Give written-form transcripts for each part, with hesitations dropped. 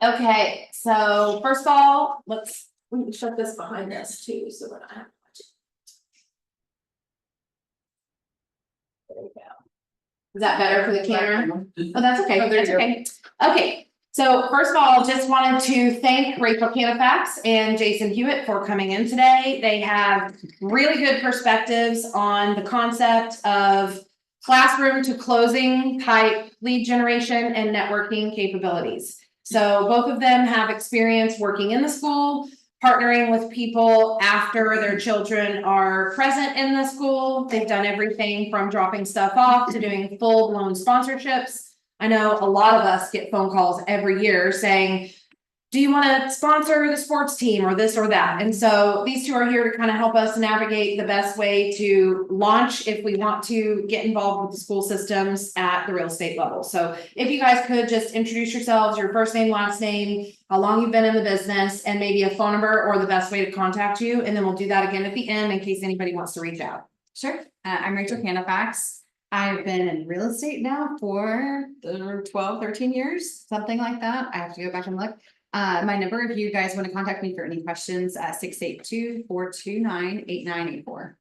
Okay, so first of all, we can shut this behind us too, so we're not having to watch it. There we go. Is that better for the camera? Oh, that's okay, that's okay. Okay, so first of all, just wanted to thank Rachel Canafax and Jason Hewitt for coming in today. They have really good perspectives on the concept of classroom to closing type lead generation and networking capabilities. So both of them have experience working in the school, partnering with people after their children are present in the school. They've done everything from dropping stuff off to doing full-blown sponsorships. I know a lot of us get phone calls every year saying, do you want to sponsor the sports team or this or that? And so these two are here to kind of help us navigate the best way to launch if we want to get involved with the school systems at the real estate level. So if you guys could just introduce yourselves, your first name, last name, how long you've been in the business, and maybe a phone number or the best way to contact you. And then we'll do that again at the end in case anybody wants to reach out. Sure. I'm Rachel Canafax. I've been in real estate now for 12, 13 years, something like that. I have to go back and look. My number, if you guys want to contact me for any questions, 682-429-8984.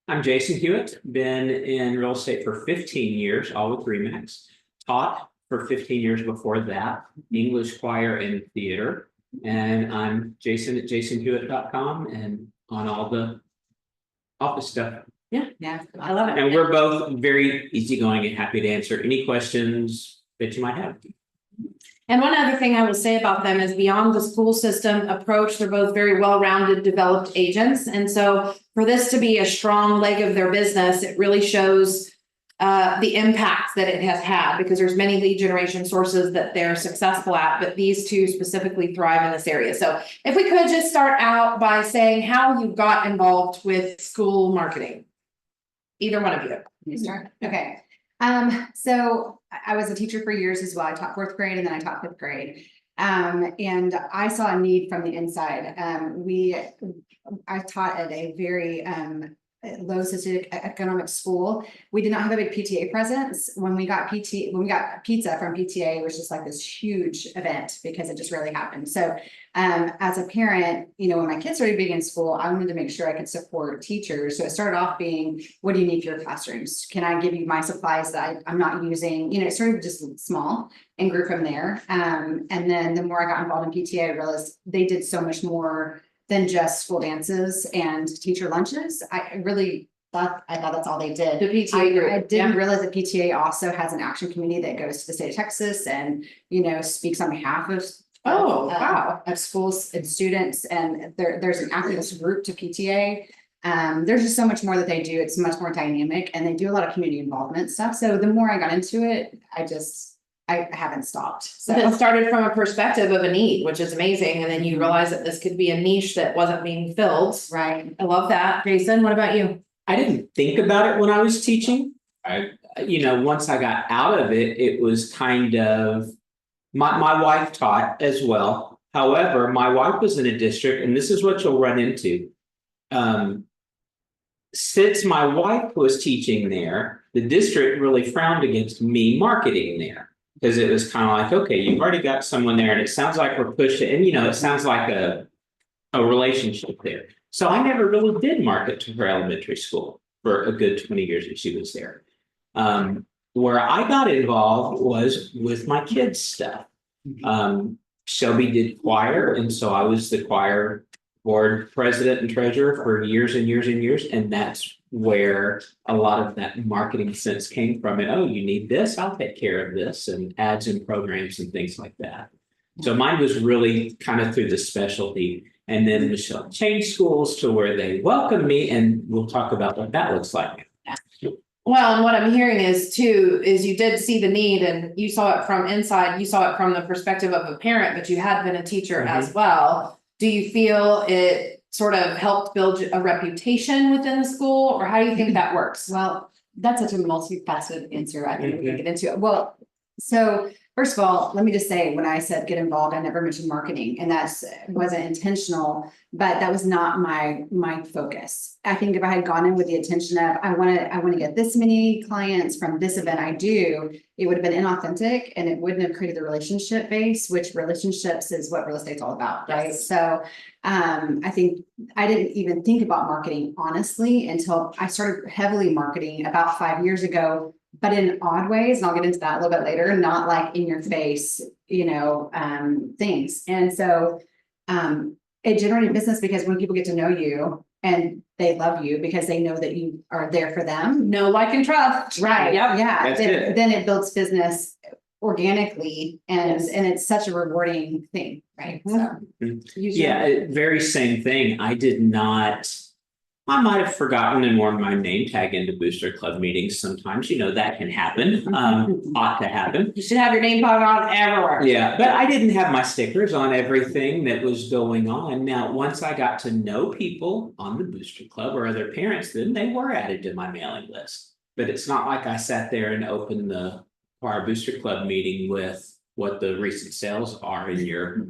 I'm Jason Hewitt, been in real estate for 15 years, all with RE/MAX. Taught for 15 years before that, English, choir, and theater. And I'm Jason at jasonhewitt.com and on all the office stuff. Yeah, I love it. And we're both very easygoing and happy to answer any questions that you might have. And one other thing I will say about them is beyond the school system approach, they're both very well-rounded, developed agents. And so for this to be a strong leg of their business, it really shows the impact that it has had, because there's many lead generation sources that they're successful at, but these two specifically thrive in this area. So if we could just start out by saying how you got involved with school marketing. Either one of you. You start? Okay. So I was a teacher for years as well. I taught 4th grade and then I taught 5th grade. And I saw a need from the inside. I taught at a very low socioeconomic school. We did not have a big PTA presence. When we got pizza from PTA, it was just like this huge event because it just really happened. So as a parent, when my kids started being in school, I wanted to make sure I could support teachers. So it started off being, what do you need for your classrooms? Can I give you my supplies that I'm not using? It started just small and grew from there. And then the more I got involved in PTA, I realized they did so much more than just school dances and teacher lunches. I thought that's all they did. The PTA group. I didn't realize that PTA also has an action committee that goes to the state of Texas and, speaks on behalf of of schools and students. And there's an activist group to PTA. There's just so much more that they do. It's much more dynamic and they do a lot of community involvement stuff. So the more I got into it, I haven't stopped. So it started from a perspective of a need, which is amazing. And then you realize that this could be a niche that wasn't being filled. Right. I love that. Jason, what about you? I didn't think about it when I was teaching. Once I got out of it, it was kind of, my wife taught as well. However, my wife was in a district, and this is what you'll run into. Since my wife was teaching there, the district really frowned against me marketing there. Because it was kind of like, okay, you've already got someone there and it sounds like we're pushing, and it sounds like a relationship there. So I never really did market to her elementary school for a good 20 years that she was there. Where I got involved was with my kids' stuff. Shelby did choir, and so I was the choir board president and treasurer for years and years and years, and that's where a lot of that marketing sense came from. And you need this, I'll take care of this, and ads and programs and things like that. So mine was really kind of through the specialty. And then Michelle changed schools to where they welcome me, and we'll talk about what that looks like. Well, and what I'm hearing is you did see the need and you saw it from inside, you saw it from the perspective of a parent, but you had been a teacher as well. Do you feel it sort of helped build a reputation within the school, or how do you think that works? Well, that's such a multifaceted answer. I think we can get into it. Well, so First of all, let me just say, when I said get involved, I never mentioned marketing, and wasn't intentional, but that was not my focus. I think if I had gone in with the intention of, I want to get this many clients from this event I do, it would have been inauthentic and it wouldn't have created the relationship base, which relationships is what real estate's all about, right? Yes. So I think I didn't even think about marketing honestly until I started heavily marketing about 5 years ago, but in odd ways, and I'll get into that a little bit later, not like in your face, things. And so it generated business because when people get to know you and they love you because they know that you are there for them. No, like and trust. Right. Yep. Yeah. That's it. Then it builds business organically and it's such a rewarding thing, right? So. Yeah, very same thing. I might have forgotten and worn my name tag into booster club meetings sometimes, that can happen, ought to happen. You should have your name put on everywhere. Yeah, but I didn't have my stickers on everything that was going on. Now, once I got to know people on the booster club or other parents, then they were added to my mailing list. But it's not like I sat there and opened the choir booster club meeting with what the recent sales are in your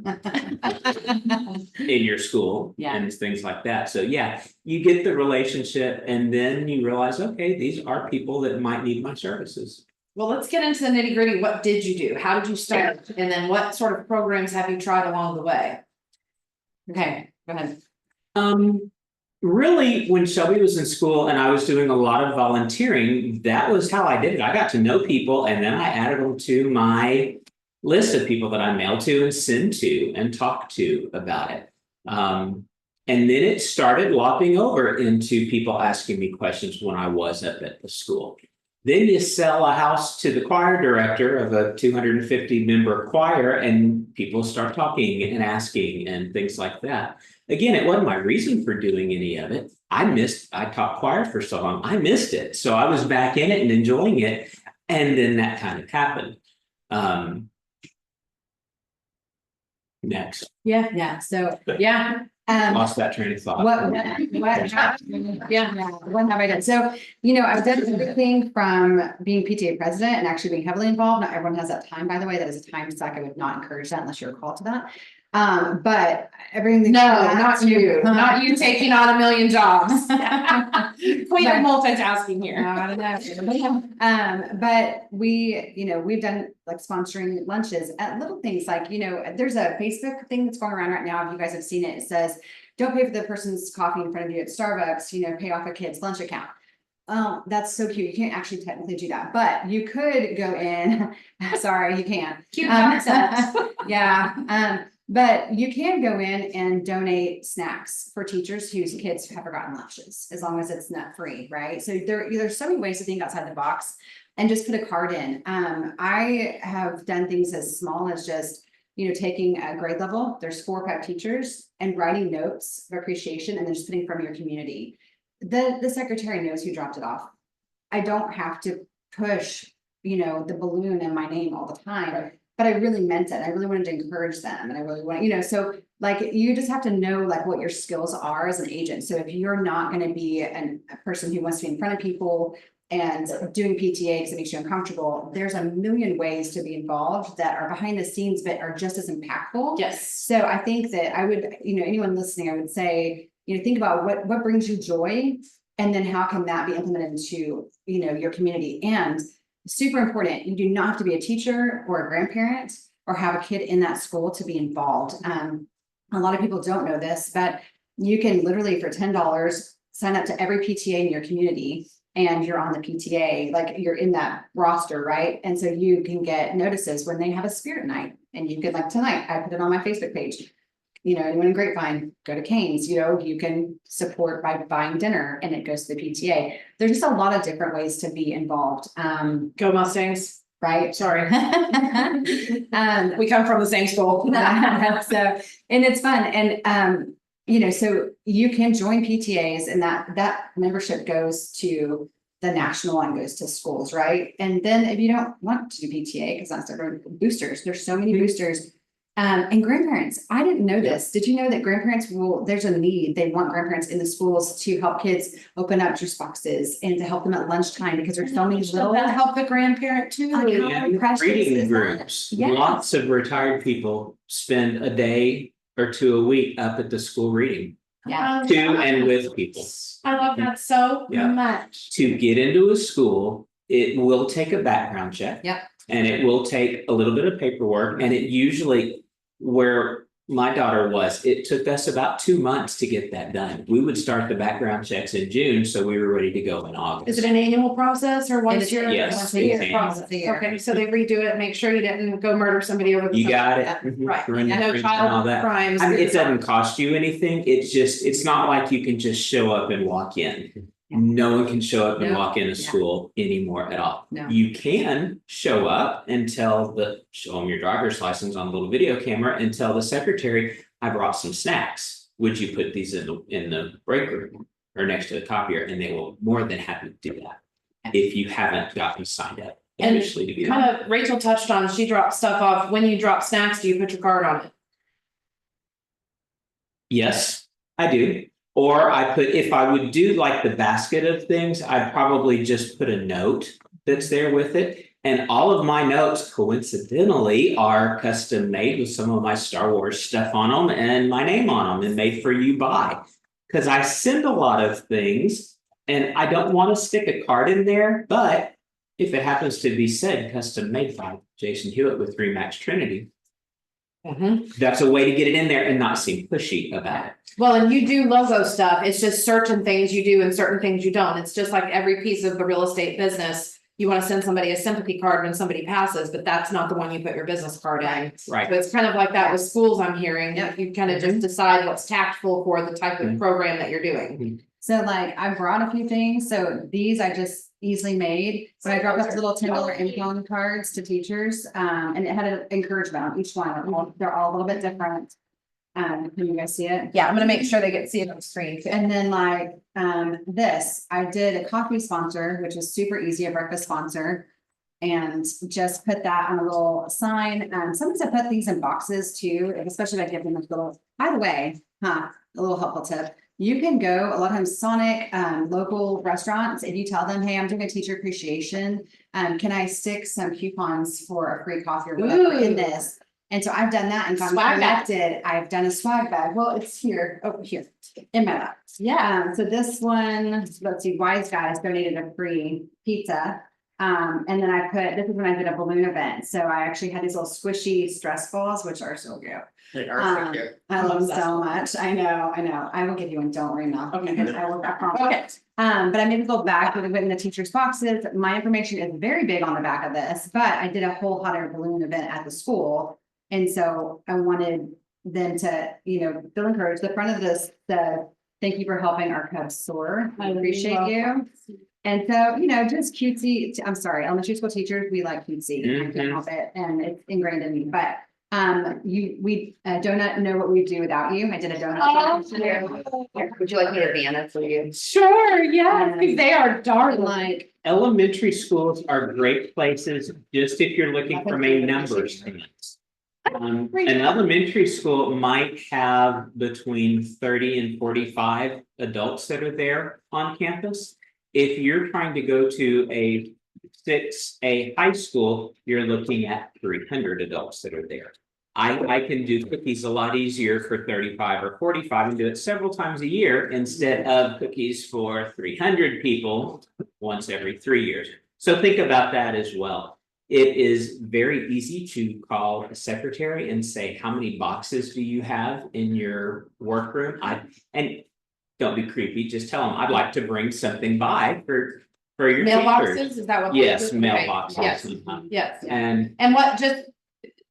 school. Yeah. And things like that. So yeah, you get the relationship and then you realize, okay, these are people that might need my services. Well, let's get into the nitty gritty. What did you do? How did you start? And then what sort of programs have you tried along the way? Okay, go ahead. Really, when Shelby was in school and I was doing a lot of volunteering, that was how I did it. I got to know people and then I added them to my list of people that I mail to and send to and talk to about it. And then it started lopping over into people asking me questions when I was up at the school. Then you sell a house to the choir director of a 250 member choir and people start talking and asking and things like that. Again, it wasn't my reason for doing any of it. I taught choir for so long, I missed it. So I was back in it and enjoying it. And then that kind of happened. Next, Yeah. So, yeah. lost that train of thought. What happened? Yeah, what have I done? So, I've done everything from being PTA president and actually being heavily involved. Not everyone has that time, by the way. That is a time suck. I would not encourage that unless you're called to that. But everything. No, not you. Not you taking on a million jobs. Queen of multitasking here. I don't know. But we've done like sponsoring lunches at little things like, there's a Facebook thing that's going around right now. If you guys have seen it, it says, don't pay for the person's coffee in front of you at Starbucks, pay off a kid's lunch account. Oh, that's so cute. You can't actually technically do that, but you could go in. Sorry, you can't. Cute concept. Yeah. But you can go in and donate snacks for teachers whose kids have forgotten lunches, as long as it's nut free, right? So there's so many ways to think outside the box and just put a card in. I have done things as small as just, taking a grade level, there's 4 or 5 teachers and writing notes of appreciation and then just putting from your community. The secretary knows who dropped it off. I don't have to push, the balloon in my name all the time. But I really meant it. I really wanted to encourage them. And I really want, so like, you just have to know like what your skills are as an agent. So if you're not going to be a person who wants to be in front of people and doing PTA because it makes you uncomfortable, there's a million ways to be involved that are behind the scenes, but are just as impactful. Yes. So I think that I would, anyone listening, I would say, think about what brings you joy and then how can that be implemented into, your community. And super important. You do not have to be a teacher or a grandparent or have a kid in that school to be involved. A lot of people don't know this, but you can literally for $10 sign up to every PTA in your community and you're on the PTA, like you're in that roster, right? And so you can get notices when they have a spirit night and you could, like tonight, I put it on my Facebook page. Anyone in Grapevine, go to Cane's, you can support by buying dinner and it goes to the PTA. There's just a lot of different ways to be involved. Go Mustangs. Right. Sorry. We come from the same school. So, and it's fun. And, so you can join PTAs and that membership goes to the national and goes to schools. Right. And then if you don't want to do PTA, because that's boosters, there's so many boosters. And grandparents, I didn't know this. Did you know that grandparents there's a need, they want grandparents in the schools to help kids open up juice boxes and to help them at lunchtime because there's so many little. That help the grandparent too. I know. And precious is reading that? groups, Yes. lots of retired people spend a day or two a week up at the school reading. Yeah. To and with people. I love that so Yeah. much. To get into a school, it will take a background check. Yep. And it will take a little bit of paperwork, and it usually, where my daughter was, it took us about 2 months to get that done. We would start the background checks in June, so we were ready to go in August. Is it an annual process or once is- year? Yes, Once a year it's process. once a year. Okay, so they redo it, make sure you didn't go murder somebody over the. You got it. summer. Mhm. Right, Run your no errands and all child that. crimes. I mean, it doesn't cost you anything, it's not like you can just show up and walk in. No one can show up and No. walk into Yeah. school anymore at all. No. You can show up and show them your driver's license on a little video camera and tell the secretary, I brought some snacks. Would you put these in the break room or next to the copier? And they will more than happy to do that. If you haven't gotten signed up And officially to be there. Kind of Rachel touched on, she dropped stuff off. When you drop snacks, do you put your card on it? Yes, I do. Or if I would do like the basket of things, I'd probably just put a note that's there with it. And all of my notes coincidentally are custom made with some of my Star Wars stuff on them and my name on them and made for you by. Cause I send a lot of things and I don't want to stick a card in there, but if it happens to be said custom made by Jason Hewitt with Remax Trinity, that's a way to get it in there and not seem pushy about it. Well, and you do logo stuff. It's just certain things you do and certain things you don't. It's just like every piece of the real estate business. You want to send somebody a sympathy card when somebody passes, but that's not the one you put your business card in. Right. So it's kind of like that with schools, I'm hearing. Yep. You kind of just decide what's tactful for the type of program that you're doing. So like I brought a few things, so these I just easily made, so I dropped off little $10 income cards to teachers, and it had an encouragement on each one, they're all a little bit different. Can you guys see it? Yeah, I'm gonna make sure they get to see it on the screen. And then like, this, I did a coffee sponsor, which was super easy, a breakfast sponsor. And just put that on a little sign, sometimes I put these in boxes too, especially if I give them a little, by the way, a little helpful tip. You can go, a lot of times Sonic, local restaurants, if you tell them, hey, I'm doing a teacher appreciation, can I stick some coupons for a free coffee or whatever in this? And so I've done that and gotten Swag bag. connected. I've done a swag bag. Well, it's here, over here, in my lap. Yeah. So this one, let's see, Wise Guys donated a free pizza. And then this is when I did a balloon event. So I actually had these little squishy stress balls, which are so cute. They are so cute. I love them so much. I know. I will give you one. Don't worry, Mel. Okay. I will, I promise. Okay. But I made this little bag that we put in the teacher's boxes. My information is very big on the back of this, but I did a whole hot air balloon event at the school. And so I wanted them to, feel encouraged. The front of this says, thank you for helping our Cubs soar. I appreciate you. And so, just cutesy, I'm sorry, elementary school teachers, we like cutesy. I can't help it. And it's ingrained in me, but we donut know what we do without you. I did a donut. Here. Would you like me to ban it for you? Sure, yeah, because they are darling. Like, Elementary schools are great places, just if you're looking for main numbers. An elementary school might have between 30 and 45 adults that are there on campus. If you're trying to go to a 6A high school, you're looking at 300 adults that are there. I can do cookies a lot easier for 35 or 45 and do it several times a year instead of cookies for 300 people once every 3 years. So think about that as well. It is very easy to call a secretary and say, how many boxes do you have in your workroom? And don't be creepy, just tell them, I'd like to bring something by for your Mailboxes, teachers. is that what? Yes, Okay, mailboxes. Yes, Mhm. yes. And And what, just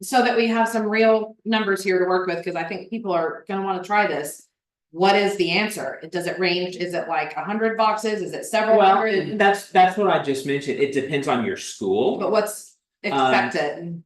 so that we have some real numbers here to work with, because I think people are gonna wanna try this. What is the answer? Does it range? Is it like 100 boxes? Is it several well, hundred? that's what I just mentioned. It depends on your school, But what's expected?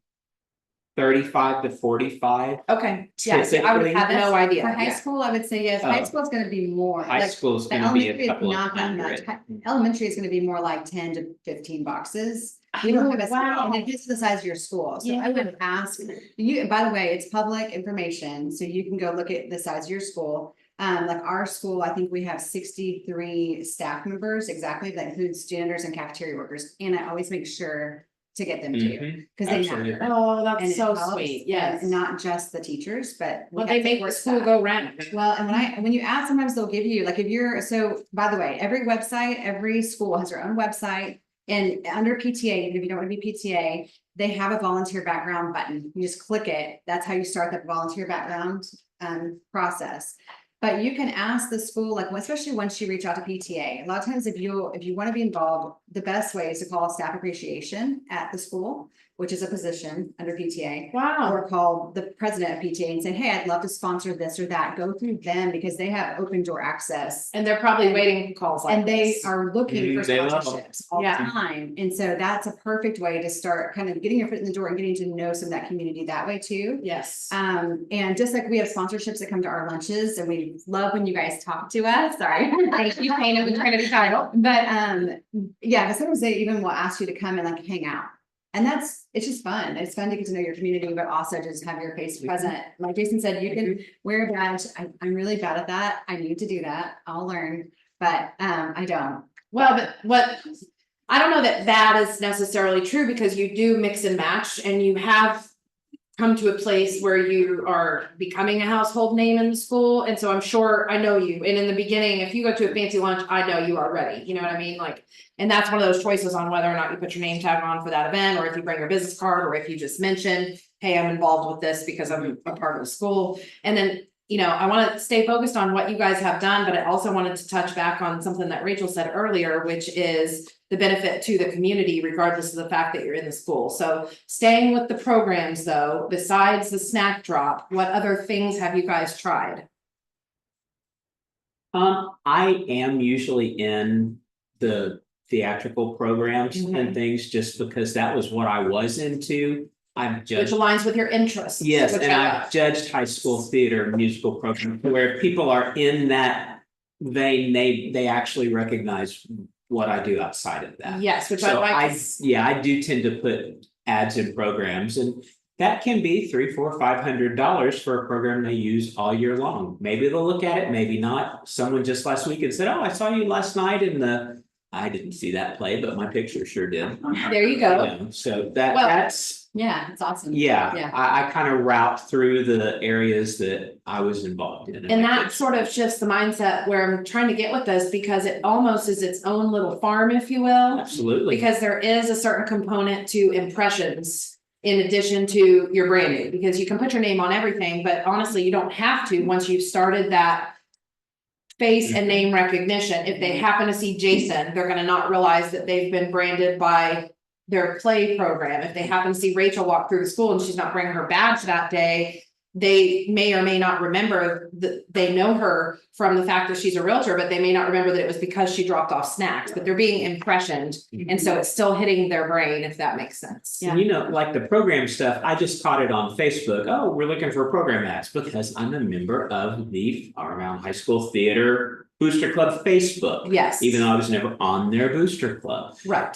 35 to 45. Okay, yeah, see, I would have no idea. for high Yeah. school, I would say yes. High Oh. school is gonna be more. High like, school's the gonna be a elementary is couple of not that much. hundred. Elementary is gonna be more like 10 to 15 boxes. We don't have a, Wow. and it gets to the size of your school, so I would ask you, and by the way, it's public information, so you can go look at the size of your school. Like our school, I think we have 63 staff members, exactly, that includes janitors and cafeteria workers, and I always make sure to get them to you, Mhm. because they Absolutely. matter. Oh, And that's it so helps, sweet, yes. and not just the teachers, but. we Well, have they make the support school staff. go round. Well, and when you ask, sometimes they'll give you, like, if you're, so, by the way, every school has their own website. And under PTA, even if you don't want to be PTA, they have a volunteer background button. You just click it. That's how you start the volunteer background process. But you can ask the school, like, especially once you reach out to PTA, a lot of times if you want to be involved, the best way is to call staff appreciation at the school, which is a position under PTA. Wow, Or call the president of PTA and say, hey, I'd love to sponsor this or that. Go through them because they have open door access. and they're probably waiting for calls like And they this. are looking for They love 'em. sponsorships all the Yeah. time. And so that's a perfect way to start kind of getting your foot in the door and getting to know some of that community that way too. Yes. And just like we have sponsorships that come to our lunches, and we love when you guys talk to us, sorry. Thank you, Painted with Trinity title. But yeah, but sometimes they even will ask you to come and like hang out. And it's just fun. It's fun to get to know your community, but also just have your face present. Like Jason said, you can wear a badge. I'm really bad at that. I need to do that. I'll learn, but I don't. Well, but I don't know that that is necessarily true because you do mix and match and you have come to a place where you are becoming a household name in the school. And so I'm sure I know you. And in the beginning, if you go to a fancy lunch, I know you already, you know what I mean? Like, and that's one of those choices on whether or not you put your name tag on for that event, or if you bring your business card, or if you just mention, hey, I'm involved with this because I'm a part of the school. And then, you know, I want to stay focused on what you guys have done, but I also wanted to touch back on something that Rachel said earlier, which is the benefit to the community, regardless of the fact that you're in the school. So staying with the programs though, besides the snack drop, what other things have you guys tried? I am usually in the theatrical programs Mhm. and things just because that was what I was into. I've Which judged, aligns with your interests. yes, which and I I've love. judged high school theater musical programs where people are in that vein, they actually recognize what I do outside of that. Yes, which I So like. I do tend to put ads in programs, and that can be $300, $400, $500 for a program they use all year long. Maybe they'll look at it, maybe not. Someone just last week had said, oh, I saw you last night in I didn't see that play, but my picture sure did. There you go. Yeah, so Well- that's, Yeah, it's awesome. yeah, I kind of route through the areas that I was involved in. And that sort of shifts the mindset where I'm trying to get with this, because it almost is its own little farm, if you will. Absolutely. Because there is a certain component to impressions in addition to your branding, because you can put your name on everything, but honestly, you don't have to once you've started that face and name recognition. If they happen to see Jason, they're gonna not realize that they've been branded by their play program. If they happen to see Rachel walk through the school and she's not bringing her badge that day, they may or may not remember that they know her from the fact that she's a realtor, but they may not remember that it was because she dropped off snacks, but they're being impressioned. And so it's still hitting their brain, if that makes sense. And you know, like the program stuff, I just caught it on Facebook. Oh, we're looking for program ads because I'm a member of the Around High School Theater Booster Club Facebook. Yes. Even though I was never on their booster club. Right.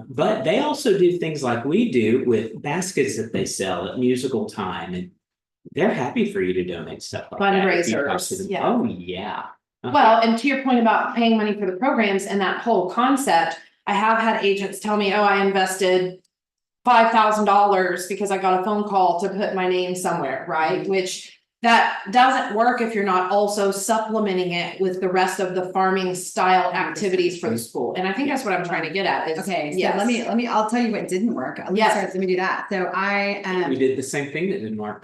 But they also do things like we do with baskets that they sell at musical time, and they're happy for you to donate stuff like that. if you talk to Fundraisers, them. yeah. Oh, yeah. Well, and to your point about paying money for the programs and that whole concept, I have had agents tell me, oh, I invested $5,000 because I got a phone call to put my name somewhere, right? Which that doesn't work if you're not also supplementing it with the rest of the farming style activities for the school. And I think that's what I'm trying to get at is. Okay, so yes. let me, I'll tell you what didn't work. Yes. Let me do that. So We did the same thing that didn't work.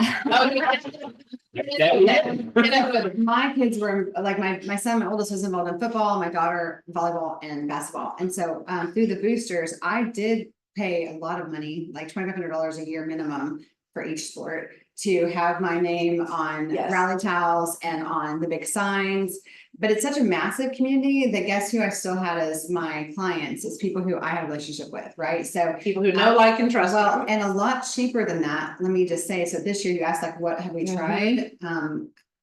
my kids were like my son, my oldest was involved in football, my daughter volleyball and basketball. And so through the boosters, I did pay a lot of money, like $2,500 a year minimum for each sport, to have my name on Yes. rally towels and on the big signs. But it's such a massive community that guess who I still had as my clients is people who I have a relationship with, right? So People who know, like, and trust. well, and a lot cheaper than that, let me just say, so this year you asked like, what have we Mhm. tried?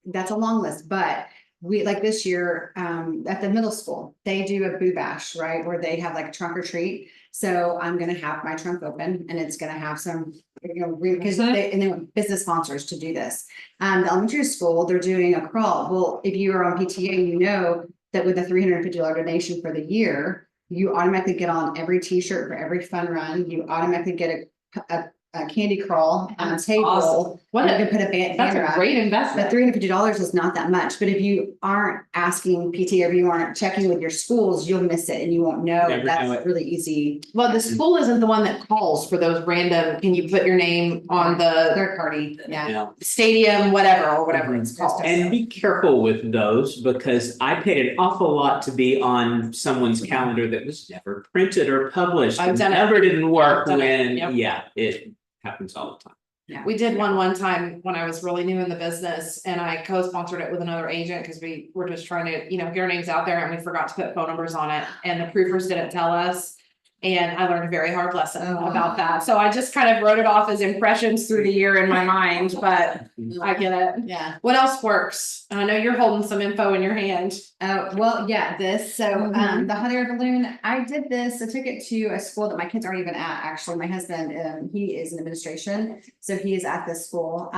That's a long list, but we, like this year, at the middle school, they do a boo bash, right? Where they have like a trunk or treat. So I'm gonna have my trunk open and it's gonna have some, because they want business sponsors to do this. The elementary school, they're doing a crawl. Well, if you are on PTA, you know that with a $350 donation for the year, you automatically get on every t-shirt for every fun run. You automatically get a candy crawl on a That's table. awesome. What You a- can put a That's banner a up. great But investment. $350 is not that much, but if you aren't asking PT or if you aren't checking with your schools, you'll miss it and you won't know. Never know That's it. really easy. Well, the school isn't the one that calls for those random, can you put your name on the Third party, yeah. You know, stadium, whatever, or whatever it's Mhm. called. and be careful with those because I paid an awful lot to be on someone's calendar that was never printed or published. I've done it. Never didn't work I've done it, when, yep. yeah, it happens all the time. We did one time when I was really new in the business and I co-sponsored it with another agent because we were just trying to, get our names out there and we forgot to put phone numbers on it and the proofers didn't tell us. And I learned a very hard lesson about that. So I just kind of wrote it off as impressions through the year in my mind, but I get it. Yeah. What else works? I know you're holding some info in your hand. Well, yeah, this, so, Mhm. the hot air balloon, I did this, I took it to a school that my kids aren't even at, actually, my husband, he is in administration, so he is at this school,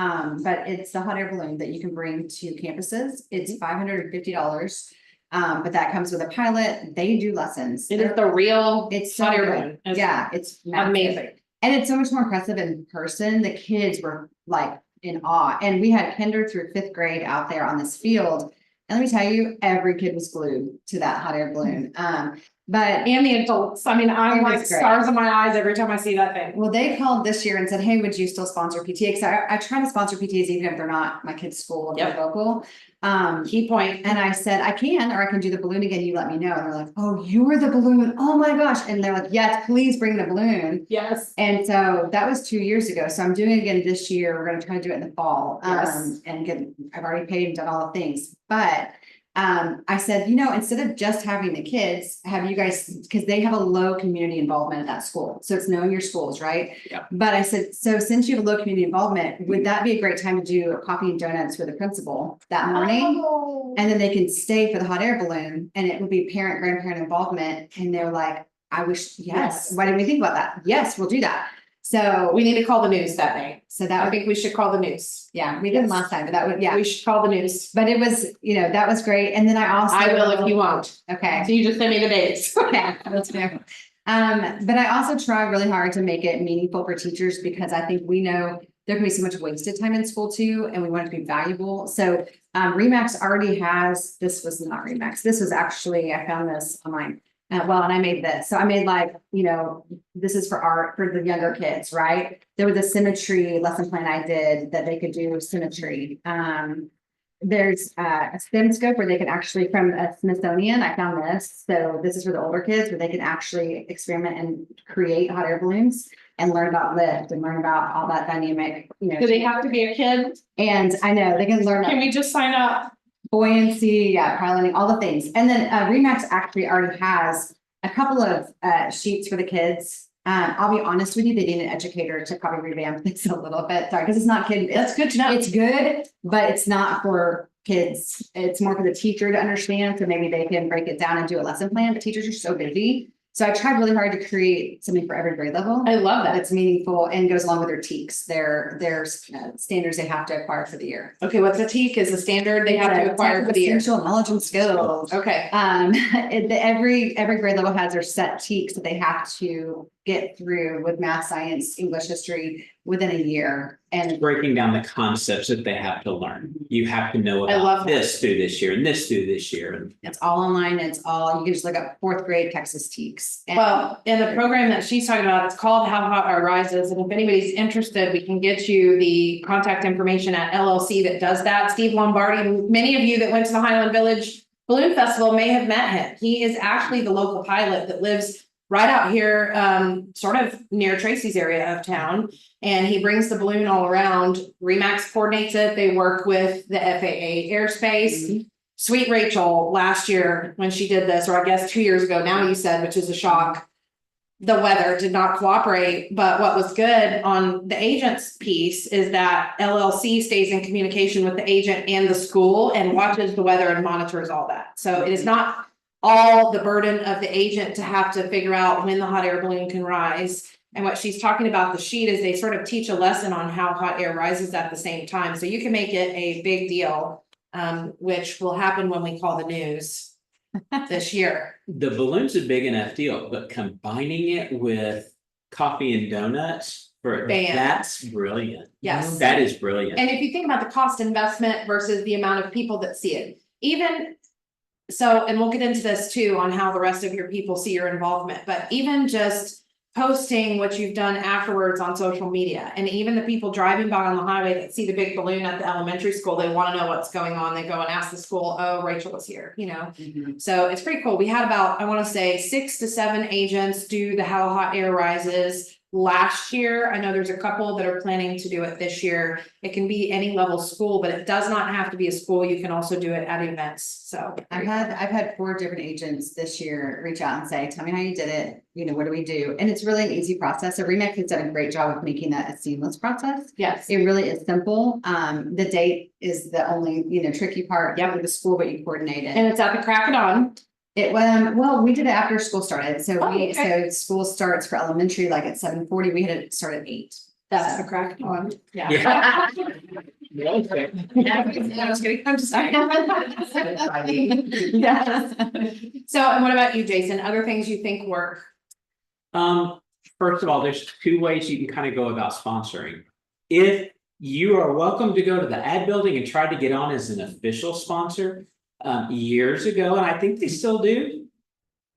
but it's the hot air balloon that you can bring to campuses, it's $550. But that comes with a pilot, they do lessons. It is the real. It's so hot air good. balloon. It's Yeah, it's massive. amazing. And it's so much more impressive in person. The kids were like in awe. And we had kinder through 5th grade out there on this field. And let me tell you, every kid was glued to that hot air balloon. But And the adults. I mean, I'm It was like great. stars in my eyes every time I see that thing. well, they called this year and said, hey, would you still sponsor PTA? Because I try to sponsor PTAs even if they're not my kid's school, they're Yep. local. Key point. And I said, I can, or I can do the balloon again. You let me know. And they're like, oh, you're the balloon. Oh my gosh. And they're like, yes, please bring the balloon. Yes. And so that was 2 years ago. So I'm doing it again this year. We're gonna try to do it in the fall. Yes. And I've already paid and done all the things, but. I said, instead of just having the kids, have you guys, because they have a low community involvement at that school. So it's knowing your schools, right? Yeah. But I said, so since you have a low community involvement, would that be a great time to do a coffee and donuts with the principal that morning? Oh. And then they can stay for the hot air balloon and it would be parent, grandparent involvement. And they're like, I wish, yes. Yes. Why didn't we think about that? Yes, we'll do that. So, We need to call the news that day. so that I would be, think we should call the news. yeah, we did Yes. last time, but that would, yeah. We should call the news. But it was, that was great. And then I also. I will if you won't. Okay. So you just send me the dates. Okay, that's fair. But I also try really hard to make it meaningful for teachers because I think we know there can be so much wasted time in school too, and we want it to be valuable. So Remax already has, this was not Remax. This was actually, I found this online. And I made this. So I made this is for art for the younger kids, right? There was a symmetry lesson plan I did that they could do symmetry. There's a STEM scope where they can actually, from a Smithsonian, I found this. So this is for the older kids where they can actually experiment and create hot air balloons and learn about lift and learn about all that dynamic, Do they have to be a kid? And I know they can learn Can we just sign up? buoyancy, yeah, piloting, all the things. And then Remax actually already has a couple of sheets for the kids. I'll be honest with you, they need an educator to probably revamp this a little bit. Sorry, because it's not kid. That's good to know. It's good, but it's not for kids. It's more for the teacher to understand. So maybe they can break it down and do a lesson plan, but teachers are so busy. So I tried really hard to create something for every grade level. I love that. That's meaningful and goes along with their TEKs, their standards they have to acquire for the year. Okay, what's a TEK is a standard they have to acquire for the year. Essential knowledge and skills. Okay, Every grade level has their set TEKs that they have to get through with math, science, English, history within a year. And Breaking down the concepts that they have to learn. You have to know I love about that. this through this year and this through this year. And it's all online. It's all, you can just look up 4th grade Texas TEKs. And well, in the program that she's talking about, it's called How Hot Our Rises, and if anybody's interested, we can get you the contact information at LLC that does that. Steve Lombardi, many of you that went to the Highland Village Balloon Festival may have met him. He is actually the local pilot that lives right out here, sort of near Tracy's area of town. And he brings the balloon all around. Remax coordinates it. They work with the FAA airspace. Sweet Rachel last year when she did this, or I guess 2 years ago now you said, which is a shock. The weather did not cooperate, but what was good on the agent's piece is that LLC stays in communication with the agent and the school and watches the weather and monitors all that. So it is not all the burden of the agent to have to figure out when the hot air balloon can rise. And what she's talking about, the sheet, is they sort of teach a lesson on how hot air rises at the same time, so you can make it a big deal. Which will happen when we call the news this year. The balloon's a big enough deal, but combining it with coffee and donuts, Bam. that's brilliant. Yes. That is brilliant. And if you think about the cost investment versus the amount of people that see it, even. So, and we'll get into this too, on how the rest of your people see your involvement, but even just posting what you've done afterwards on social media, and even the people driving by on the highway that see the big balloon at the elementary school, they wanna know what's going on, they go and ask the school, oh, Rachel was here, you know? So it's pretty cool. We had about, I wanna say, 6 to 7 agents do the How Hot Air Rises last year. I know there's a couple that are planning to do it this year. It can be any level school, but it does not have to be a school. You can also do it at events, so. I've had 4 different agents this year reach out and say, tell me how you did it, you know, what do we do? And it's really an easy process. So Remix has done a great job of making that a seamless process. Yes. It really is simple. The date is the only, you know, tricky part. Yeah, with the school, but you coordinate it. And it's at the Crack It On. It well, we did it after school started. So Oh, okay. so school starts for elementary like at 7:40. We had it start at 8. That's So- the Crack It On. Yeah. Yeah. Okay. I'm just kidding. I'm just sorry. Yes. So, and what about you, Jason? Other things you think work? First of all, there's 2 ways you can kind of go about sponsoring. If you are welcome to go to the ad building and try to get on as an official sponsor. Years ago, and I think they still do.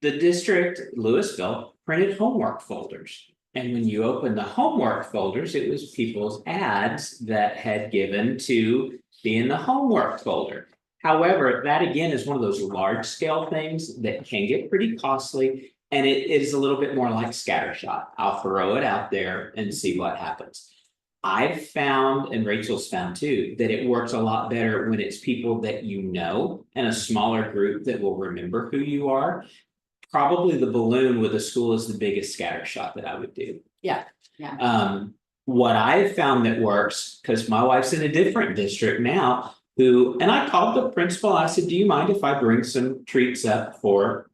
The district, Louisville, printed homework folders. And when you open the homework folders, it was people's ads that had given to be in the homework folder. However, that again is one of those large scale things that can get pretty costly. And it is a little bit more like scattershot. I'll throw it out there and see what happens. I've found, and Rachel's found too, that it works a lot better when it's people that you know and a smaller group that will remember who you are. Probably the balloon with a school is the biggest scattershot that I would do. Yeah. What I've found that works, because my wife's in a different district now, and I called the principal, I said, do you mind if I bring some treats up for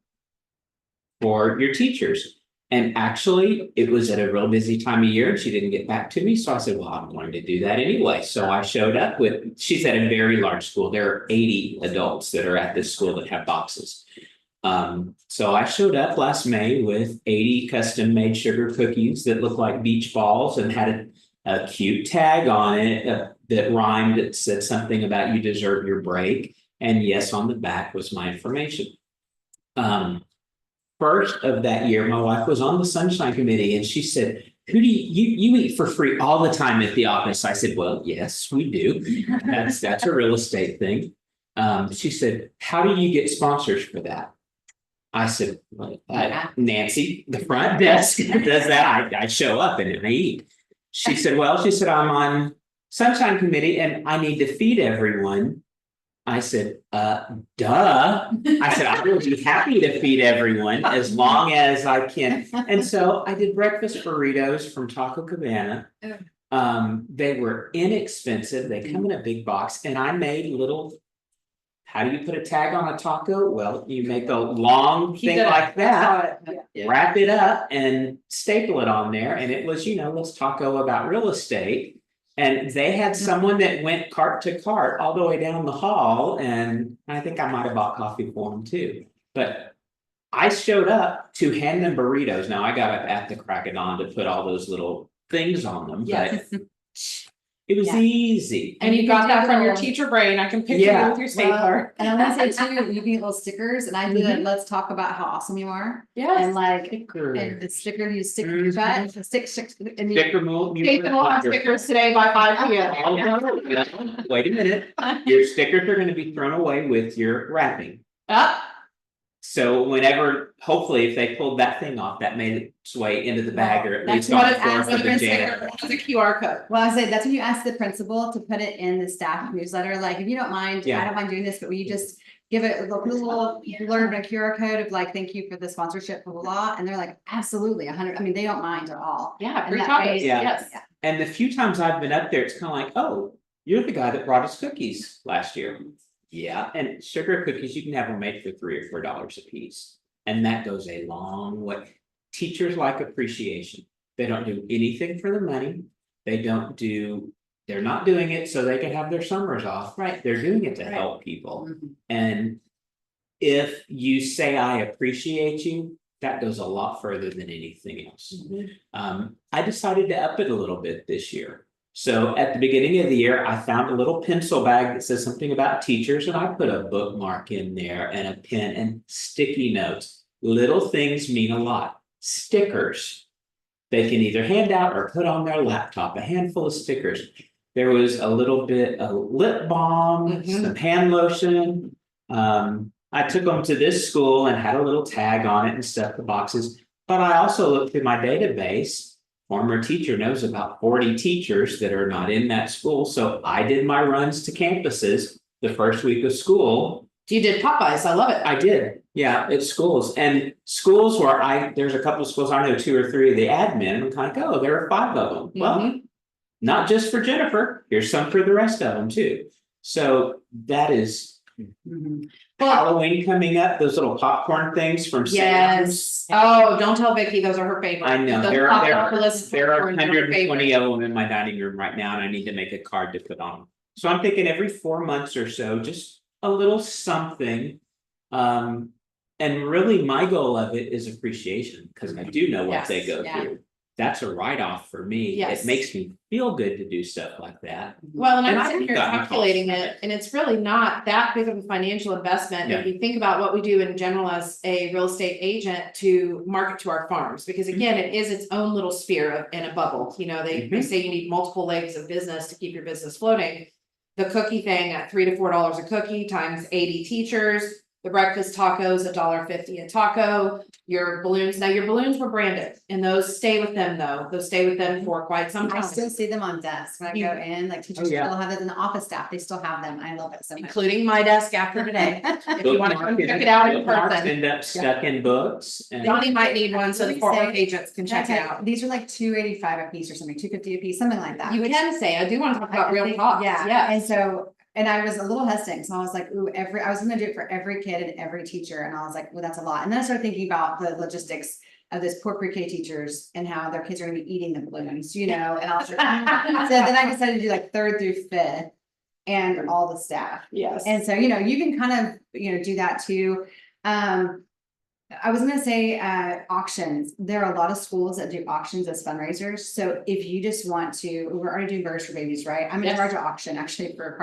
your teachers? And actually, it was at a real busy time of year and she didn't get back to me. So I said, well, I'm going to do that anyway. So I showed up she's at a very large school. There are 80 adults that are at this school that have boxes. So I showed up last May with 80 custom made sugar cookies that looked like beach balls and had a cute tag on it that rhymed, that said something about you deserve your break. And yes, on the back was my information. First of that year, my wife was on the Sunshine Committee and she said, who do you eat for free all the time at the office? I said, well, yes, we do. That's a real estate thing. She said, how do you get sponsors for that? I said, well, Nancy, the front desk does that. I show up and I eat. She said, I'm on Sunshine Committee and I need to feed everyone. I said, duh. I said, I will be happy to feed everyone as long as I can. And so I did breakfast burritos from Taco Cabana. They were inexpensive. They come in a big box and I made how do you put a tag on a taco? Well, you make a long thing like that, wrap it up and staple it on there. And it was, let's taco about real estate. And they had someone that went cart to cart all the way down the hall, and I think I might have bought coffee for them too. But I showed up to hand them burritos. Now I got up at the Crack It On to put all those little things on them, but it was easy. And you got that from your teacher brain. I can picture you with your stapler. And I want to say too, you can get little stickers and I did it. Let's talk about how awesome you are. And like, and the sticker you stick in your butt, stick, and you. Sticker mold. Jason will have stickers today by 5 p.m. Wait a minute, your stickers are gonna be thrown away with your wrapping. So whenever, hopefully, if they pulled that thing off, that made its way into the bag or at That's least what on it the floor asks for the the janitor. It's a QR code. Well, I said, that's when you ask the principal to put it in the staff newsletter, like, if you don't mind, I don't mind doing this, but will you just give it a little blurb and a QR code of like, thank you for the sponsorship, blah, blah, blah, and they're like, absolutely, 100, I mean, they don't mind at all. Yeah, And free that tacos, way- yes. And the few times I've been up there, it's kind of like, oh, you're the guy that brought us cookies last year. Yeah, and sugar cookies, you can have them made for $3 or $4 a piece. And that goes a long way. Teachers like appreciation. They don't do anything for the money. They're not doing it so they can have their summers off. Right. They're doing it to Right. help people. Mhm. And if you say, I appreciate you, that goes a lot further than anything else. I decided to up it a little bit this year. So at the beginning of the year, I found a little pencil bag that says something about teachers, and I put a bookmark in there and a pen and sticky notes. Little things mean a lot. Stickers. They can either hand out or put on their laptop, a handful of stickers. There was a little bit of lip balm, some hand lotion. I took them to this school and had a little tag on it and stuffed the boxes. But I also looked through my database. Former teacher knows about 40 teachers that are not in that school. So I did my runs to campuses the first week of school. You did Popeyes, I love it. I did, yeah, at schools and schools where there's a couple of schools, I know 2 or 3 of the admin, and I'm kind of, oh, there are 5 of them. Well, not just for Jennifer, here's some for the rest of them too. So that is Well, Halloween coming up, those little popcorn things from Sam's. yes. Oh, don't tell Vicky, those are her favorite. I know, Those there popcorn-less are popcorns her 120 favorite. of them in my dining room right now, and I need to make a card to put on them. So I'm thinking every 4 months or so, just a little something. And really my goal of it is appreciation, because I do know what they Yes, go yeah. through. That's a write-off for me. Yes. It makes me feel good to do stuff like that. Well, and And I'm I sitting here haven't gotten calculating costs. it, and it's really not that big of a financial investment. If Yeah. you think about what we do in general as a real estate agent to market to our farms, because again, it is its own little sphere in a bubble. You know, they say you need multiple legs of business to keep your business floating. The cookie thing at $3 to $4 a cookie times 80 teachers, the breakfast tacos, $1.50 a taco, your balloons. Now your balloons were branded and those stay with them though. Those stay with them for quite some I time, still see them on desks when I go in, like teachers yeah. still have it, in the office staff, they still have them. I love it so much. including my desk after today. If you want to come Bookmarks check it out in bookmarks person. end up stuck in books and. Donnie might need one so the Fort Worth agents can check it Okay, out. these are like $2.85 a piece or something, $2.50 a piece, something like that. You can say, I do want to talk about I real think- talk. Yeah, and so, and I was a little hesitant, so I was like, ooh, I was gonna do it for every kid and every teacher, and I was like, well, that's a lot. And then I started thinking about the logistics of this poor pre-K teachers and how their kids are gonna be eating the balloons, you know, and I was like, so then I decided to do like 3rd through 5th and all the staff. Yes. And so, you know, you can kind of, you know, do that too. I was gonna say, auctions, there are a lot of schools that do auctions as fundraisers, so if you just want to, we're already doing Burgers for Babies, right? I'm in Yes. charge of auction actually for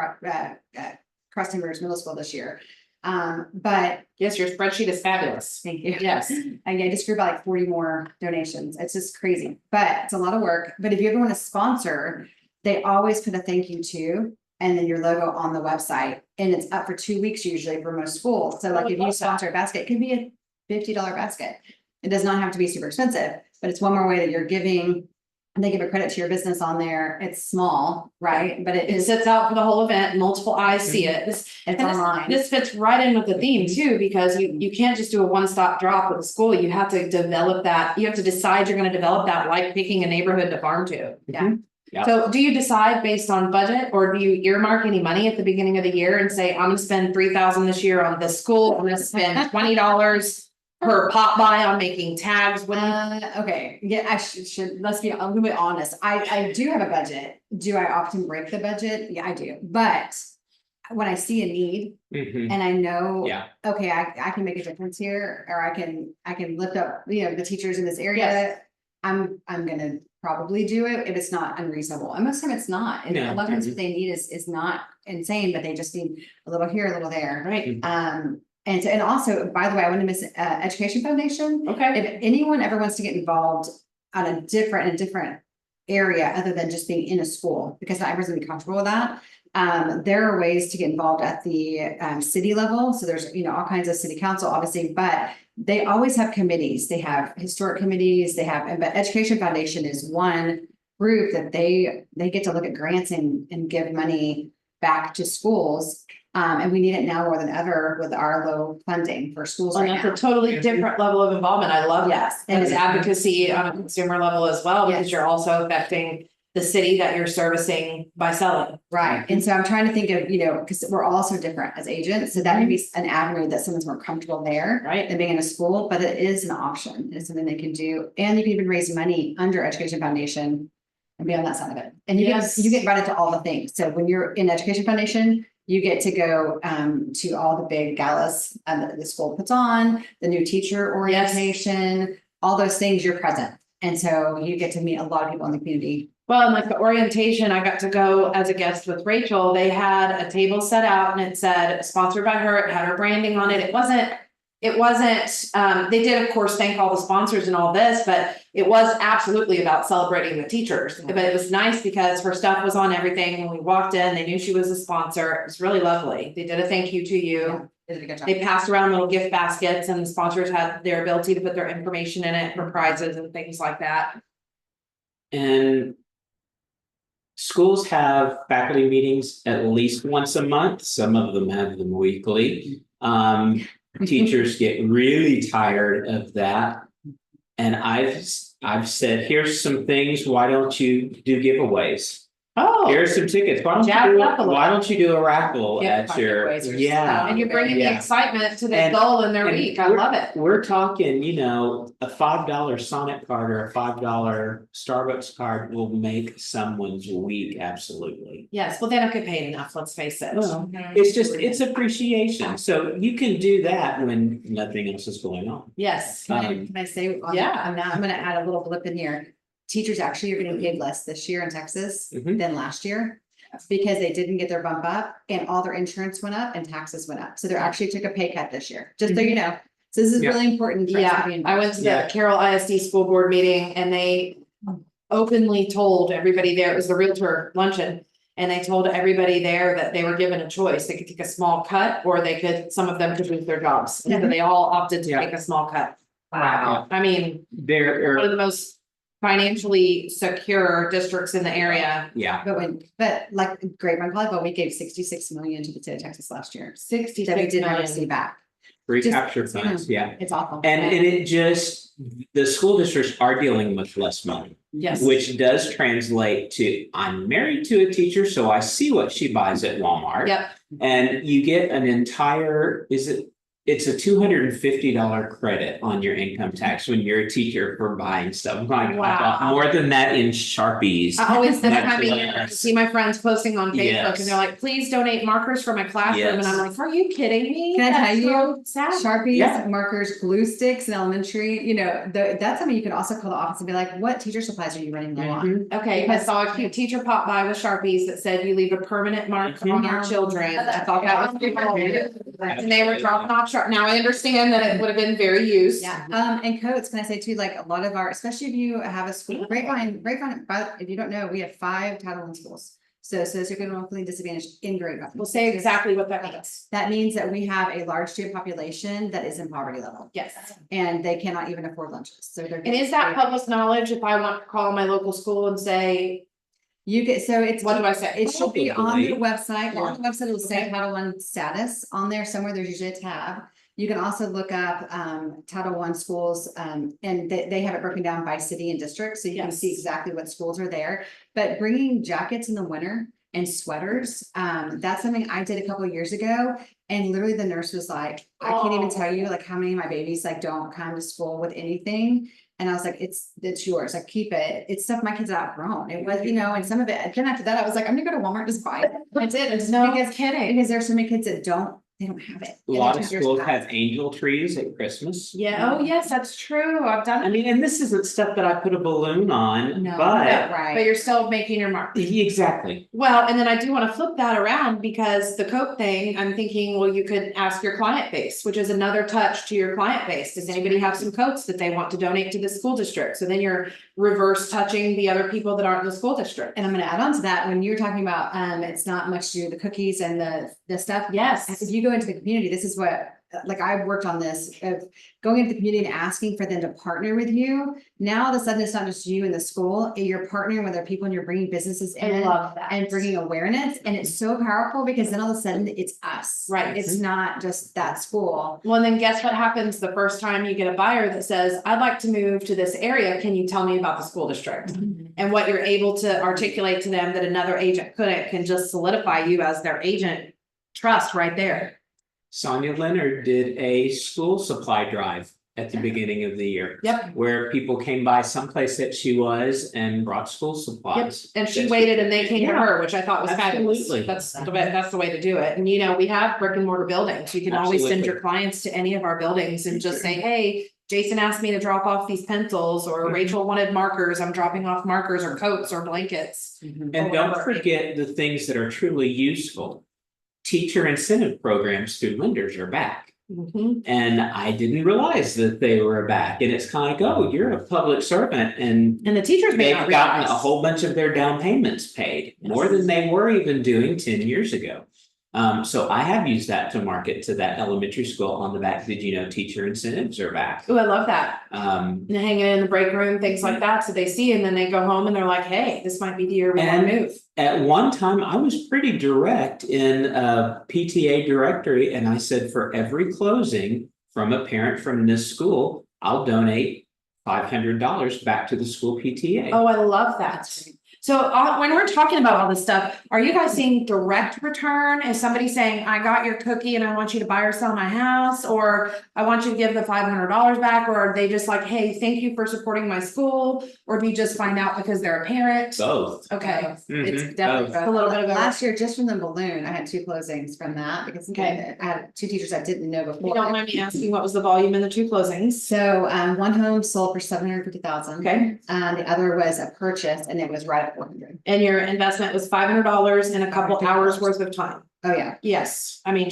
Crosstown Burgers Middle School this year. But Yes, your spreadsheet is fabulous. thank you. Yes. I just grew by like 40 more donations. It's just crazy, but it's a lot of work. But if you ever want to sponsor, they always put a thank you to, and then your logo on the website, and it's up for 2 weeks usually for most schools. So like would if love you that. sponsor a basket, it could be a $50 basket. It does not have to be super expensive, but it's one more way that you're giving, and they give a credit to your business on there. It's small, right? But it It is, sits out for the whole event, multiple eyes see it. it's And this- online. This fits right in with the theme too, because you can't just do a one-stop drop with a school. You have to develop that. You have to decide you're gonna develop that, like picking a neighborhood to farm to. Yeah. Yeah. So do you decide based on budget, or do you earmark any money at the beginning of the year and say, I'm gonna spend 3,000 this year on this school, I'm gonna spend $20 per pop by on making tags? What do you- Okay, yeah, I should, let's be a little bit honest. I do have a budget. Do I often break the budget? Yeah, I do. But when I see a need Mhm. and I know, Yeah, okay, I can make a difference here, or I can lift up, you know, the teachers in this area. Yes. I'm gonna probably do it if it's not unreasonable. And most of the time it's not. And No, a lot of times what they need is not insane, but they just need a little here, a little there. Right, And also, by the way, I want to miss Education Foundation. okay. If anyone ever wants to get involved on a different area other than just being in a school, because not everyone's gonna be comfortable with that. There are ways to get involved at the city level. So there's, you know, all kinds of city council, obviously, but they always have committees. They have historic committees, but Education Foundation is one group that they get to look at grants and give money back to schools. And we need it now more than ever with our low funding for schools And right that's a now. totally different level of involvement. I love that. Yes. And it's advocacy on a consumer level as well, because Yes. you're also affecting the city that you're servicing by selling. Right, and so I'm trying to think of, because we're all so different as agents, so that may be an avenue that someone's more comfortable there. Right. Than being in a school, but it is an option, it's something they can do, and you can even raise money under Education Foundation. And be on that side of it, and you get invited to all the things, so when you're in Education Foundation, you get to go to all the big galas that the school puts on, the new teacher orientation, all those things, you're present. And so you get to meet a lot of people in the community. Well, and like the orientation, I got to go as a guest with Rachel. They had a table set out and it said sponsored by her. It had her branding on it. It wasn't, they did, of course, thank all the sponsors and all this, but it was absolutely about celebrating the teachers. But it was nice because her stuff was on everything. When we walked in, they knew she was a sponsor. It was really lovely. They did a thank you to you. They did a good job. They passed around little gift baskets and the sponsors had their ability to put their information in it for prizes and things like that. And schools have faculty meetings at least once a month. Some of them have them weekly. Teachers get really tired of that. And I've said, here's some things, why don't you do giveaways? Oh, Here's some tickets, why don't you do a raffle Gift at your, fundraisers. yeah. and you're bringing the Yeah. excitement to the And- goal in their and week. I love it. We're talking, a $5 Sonic card or a $5 Starbucks card will make someone's week, absolutely. Yes, well, they don't get paid enough, let's face it. Well, it's appreciation, so you can do that when nothing else is going on. Yes, Can I say, Yeah. I'm gonna add a little blip in here. Teachers actually are getting paid less this year in Texas Mhm. than last year. Because they didn't get their bump up and all their insurance went up and taxes went up. So they actually took a pay cut this year, just so you know. So this is Yeah. really important. for us to yeah, be I involved. went to Yeah. the Carroll ISD school board meeting and they openly told everybody there, it was the Realtor luncheon. And they told everybody there that they were given a choice. They could take a small cut or some of them could lose their jobs. And so they all opted to Yeah. take a small cut. Wow. I mean, There one of are, the most financially secure districts in the area. yeah, But like Grapevine Volleyball, we gave 66 million to the state of Texas last year. That we 66 did not million. receive back. recapture funds, yeah. It's awful. And it just, the school districts are dealing with less money. Yes. Which does translate to, I'm married to a teacher, so I see what she buys at Walmart. Yep, And you get an entire, it's a $250 credit on your income tax when you're a teacher for buying stuff. Like, I bought Wow. more than that in Sharpies. I always, this That's time of year, I hilarious. see my friends posting on Facebook Yes. and they're like, please donate markers for my classroom, and Yes. I'm like, are you kidding me? Can I tell That's you? so sad. Sharpies, Yeah. markers, glue sticks in elementary, that's something you can also call the office and be like, what teacher supplies are you running low on? Mhm. Okay, I saw a cute teacher pop by with Sharpies that said you leave a permanent mark on our children. I thought that was pretty cool. And they were dropping off now I understand that it would have been very used. Yeah, and coats, can I say too, like a lot of our, especially if you have a school, Grapevine, but if you don't know, we have 5 Title I schools. So socioeconomically disadvantaged in Grapevine. We'll say exactly what that means. That means that we have a large student population that is in poverty level Yes. and they cannot even afford lunches. So they're. And is that public knowledge if I want to call my local school and say, You get, so it's. what do I say? It should be on Probably. the website. Well, on the website, it'll say Okay. Title I status on there somewhere. There's usually a tab. You can also look up Title I schools and they have it broken down by city and district. So you can see Yes. exactly what schools are there. But bringing jackets in the winter and sweaters, that's something I did a couple of years ago. And literally the nurse was like, I can't even tell you like how many of my babies like don't come to school with anything. And I was like, it's yours, like keep it. It's stuff my kids have outgrown. It was, and some of it, then after that, I was like, I'm gonna go to Walmart, just buy it. I did, it's No because kidding. there's so many kids that they don't have it. A lot of schools have angel trees at Christmas. Yeah, oh, yes, that's true. I've done I it. mean, and this isn't stuff that I put a balloon on, No, but But right. you're still making your mark. exactly. Well, and then I do want to flip that around because the coat thing, I'm thinking, well, you could ask your client base, which is another touch to your client base. Does anybody have some coats that they want to donate to the school district? So then you're reverse touching the other people that aren't in the school district. And I'm gonna add on to that, when you're talking about, it's not much to do with the cookies and the stuff. Yes. If you go into the community, this is what like I've worked on this of going into the community and asking for them to partner with you. Now all of a sudden, it's not just you and the school, you're partnering with other people and you're bringing businesses I in love that. and bringing awareness. And it's so powerful because then all of a sudden it's us. Right. It's not just that school. Well, then guess what happens the first time you get a buyer that says, I'd like to move to this area, can you tell me about the school district? And what you're able to articulate to them that another agent couldn't can just solidify you as their agent trust right there. Sonia Leonard did a school supply drive at the beginning of the year. Yep. Where people came by someplace that she was and brought school Yep, supplies. and she That's- waited and they came to Yeah. her, which I thought was fabulous. Absolutely. That's the way to do it. And you know, we have brick and mortar buildings. You can always send Absolutely. your clients to any of our buildings and just say, hey, Jason asked me to drop off these pencils, or Mhm. Rachel wanted markers. I'm dropping off markers or coats or blankets. And or don't whatever. forget the things that are truly useful. Teacher incentive programs through lenders are back. Mhm. And I didn't realize that they were back. And it's kind of like, oh, you're a public servant and And the teachers may they've not gotten a realize. whole bunch of their down payments paid, more Yes. than they were even doing 10 years ago. So I have used that to market to that elementary school on the back. Did you know teacher incentives are back? Oh, I love that. Um, And hanging in the break room, things like that. So they see and then they go home and they're like, hey, this might be the year we want to And- move. At one time, I was pretty direct in a PTA directory, and I said, for every closing from a parent from this school, I'll donate $500 back to the school PTA. Oh, I love that. So when we're talking about all this stuff, are you guys seeing direct return? Is somebody saying, I got your cookie and I want you to buy or sell my house? Or I want you to give the $500 back? Or are they just like, hey, thank you for supporting my school? Or do you just find out because they're a parent? Both. Okay, It's Mhm, definitely both. a little bit of last year, just from the balloon, I had 2 closings from that because Okay. I had 2 teachers I didn't know if you before. don't mind me asking, what was the volume in the 2 closings? So one home sold for 750,000. Okay, The other was a purchase and it was right at 400. and your investment was $500 in a couple hours worth of time. Oh, yeah. Yes, I mean,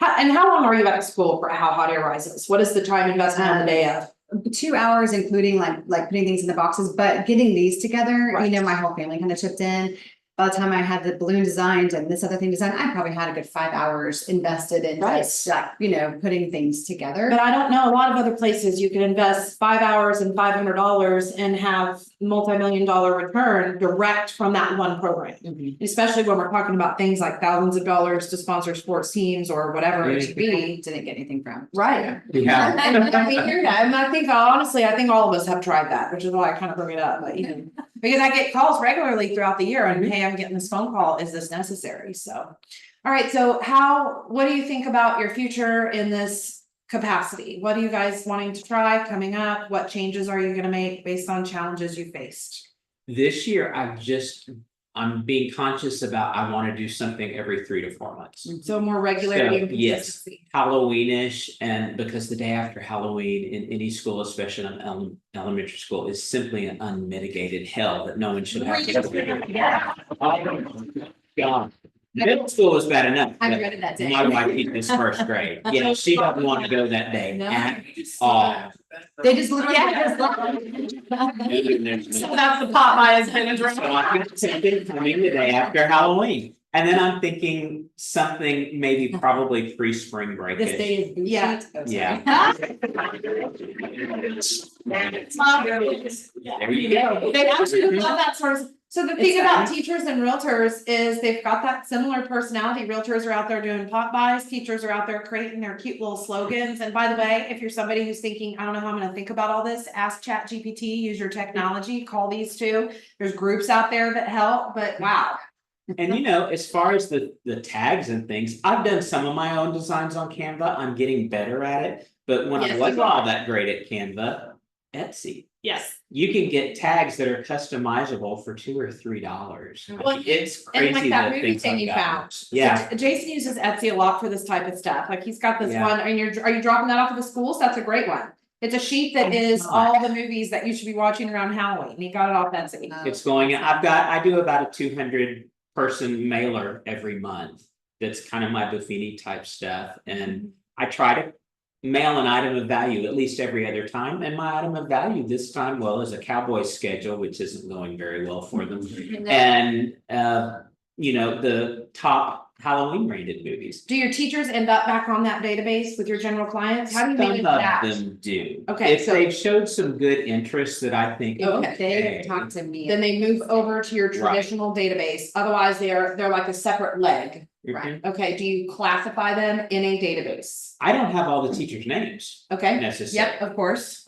and how long are you at school for How Hot Air Rises? What is the time investment on the day of? 2 hours, including like putting things in the boxes, but getting these together, Right. my whole family kind of chipped in. By the time I had the balloon designed and this other thing designed, I probably had a good 5 hours invested in Right. just like, putting things together. But I don't know, a lot of other places you can invest 5 hours and $500 and have multi-million-dollar return direct from that one program. Mhm. Especially when we're talking about things like thousands of dollars to sponsor sports teams or whatever it should be. Didn't get anything from. Right. Yeah. I hear that, and I think honestly, I think all of us have tried that, which is why I kind of bring it up, but because I get calls regularly throughout the year and hey, I'm getting this phone call, is this necessary? So. All right, so what do you think about your future in this capacity? What are you guys wanting to try coming up? What changes are you gonna make based on challenges you faced? This year, I'm being conscious about, I want to do something every 3 to 4 months. So more regularity and So, yes. consistency. Halloweenish, and because the day after Halloween in any school, especially in elementary school, is simply an unmitigated hell that no one should have to. Yeah. God, middle school was bad enough. I but dreaded that day. Why do I teach this first grade? Yeah, she doesn't want to go that day No. at all. They just literally. So that's the pot my husband is So I've got something coming the day after Halloween. And then I'm thinking something maybe probably pre-spring break. This day is. booty Yeah. sheet. Oh, sorry. Yeah. There you go. They actually love that sort of, so the thing about teachers and realtors is they've got that similar personality. Realtors are out there doing pop buys, teachers are out there creating their cute little slogans. And by the way, if you're somebody who's thinking, I don't know how I'm gonna think about all this, ask ChatGPT, use your technology, call these 2. There's groups out there that help, but wow. And as far as the tags and things, I've done some of my own designs on Canva. I'm getting better at it. But when I Yes, wasn't you are. all that great at Canva, Etsy. Yes. You can get tags that are customizable for $2 or $3. Well, It's And like crazy that the movie things thing I've you gotten. found. Yeah. So Jason uses Etsy a lot for this type of stuff. Like he's got this Yeah. one, and are you dropping that off at the schools? That's a great one. It's a sheet that I'm is not. all the movies that you should be watching around Halloween. He got it off Etsy. It's going, I do about a 200 person mailer every month. That's kind of my Buffini type stuff. And I try to mail an item of value at least every other time. And my item of value this time, is a Cowboys schedule, which isn't going very well for them. And, the top Halloween branded movies. Do your teachers end up back on that database with your general clients? How do you manage that? Some of them do. Okay, If so- they've showed some good interest that I think, Okay. They talk to me. Then they move over to your Right. traditional database, otherwise they're like a separate leg. Right. Okay, do you classify them in a database? I don't have all the teachers' names Okay, necessarily. yep, of course.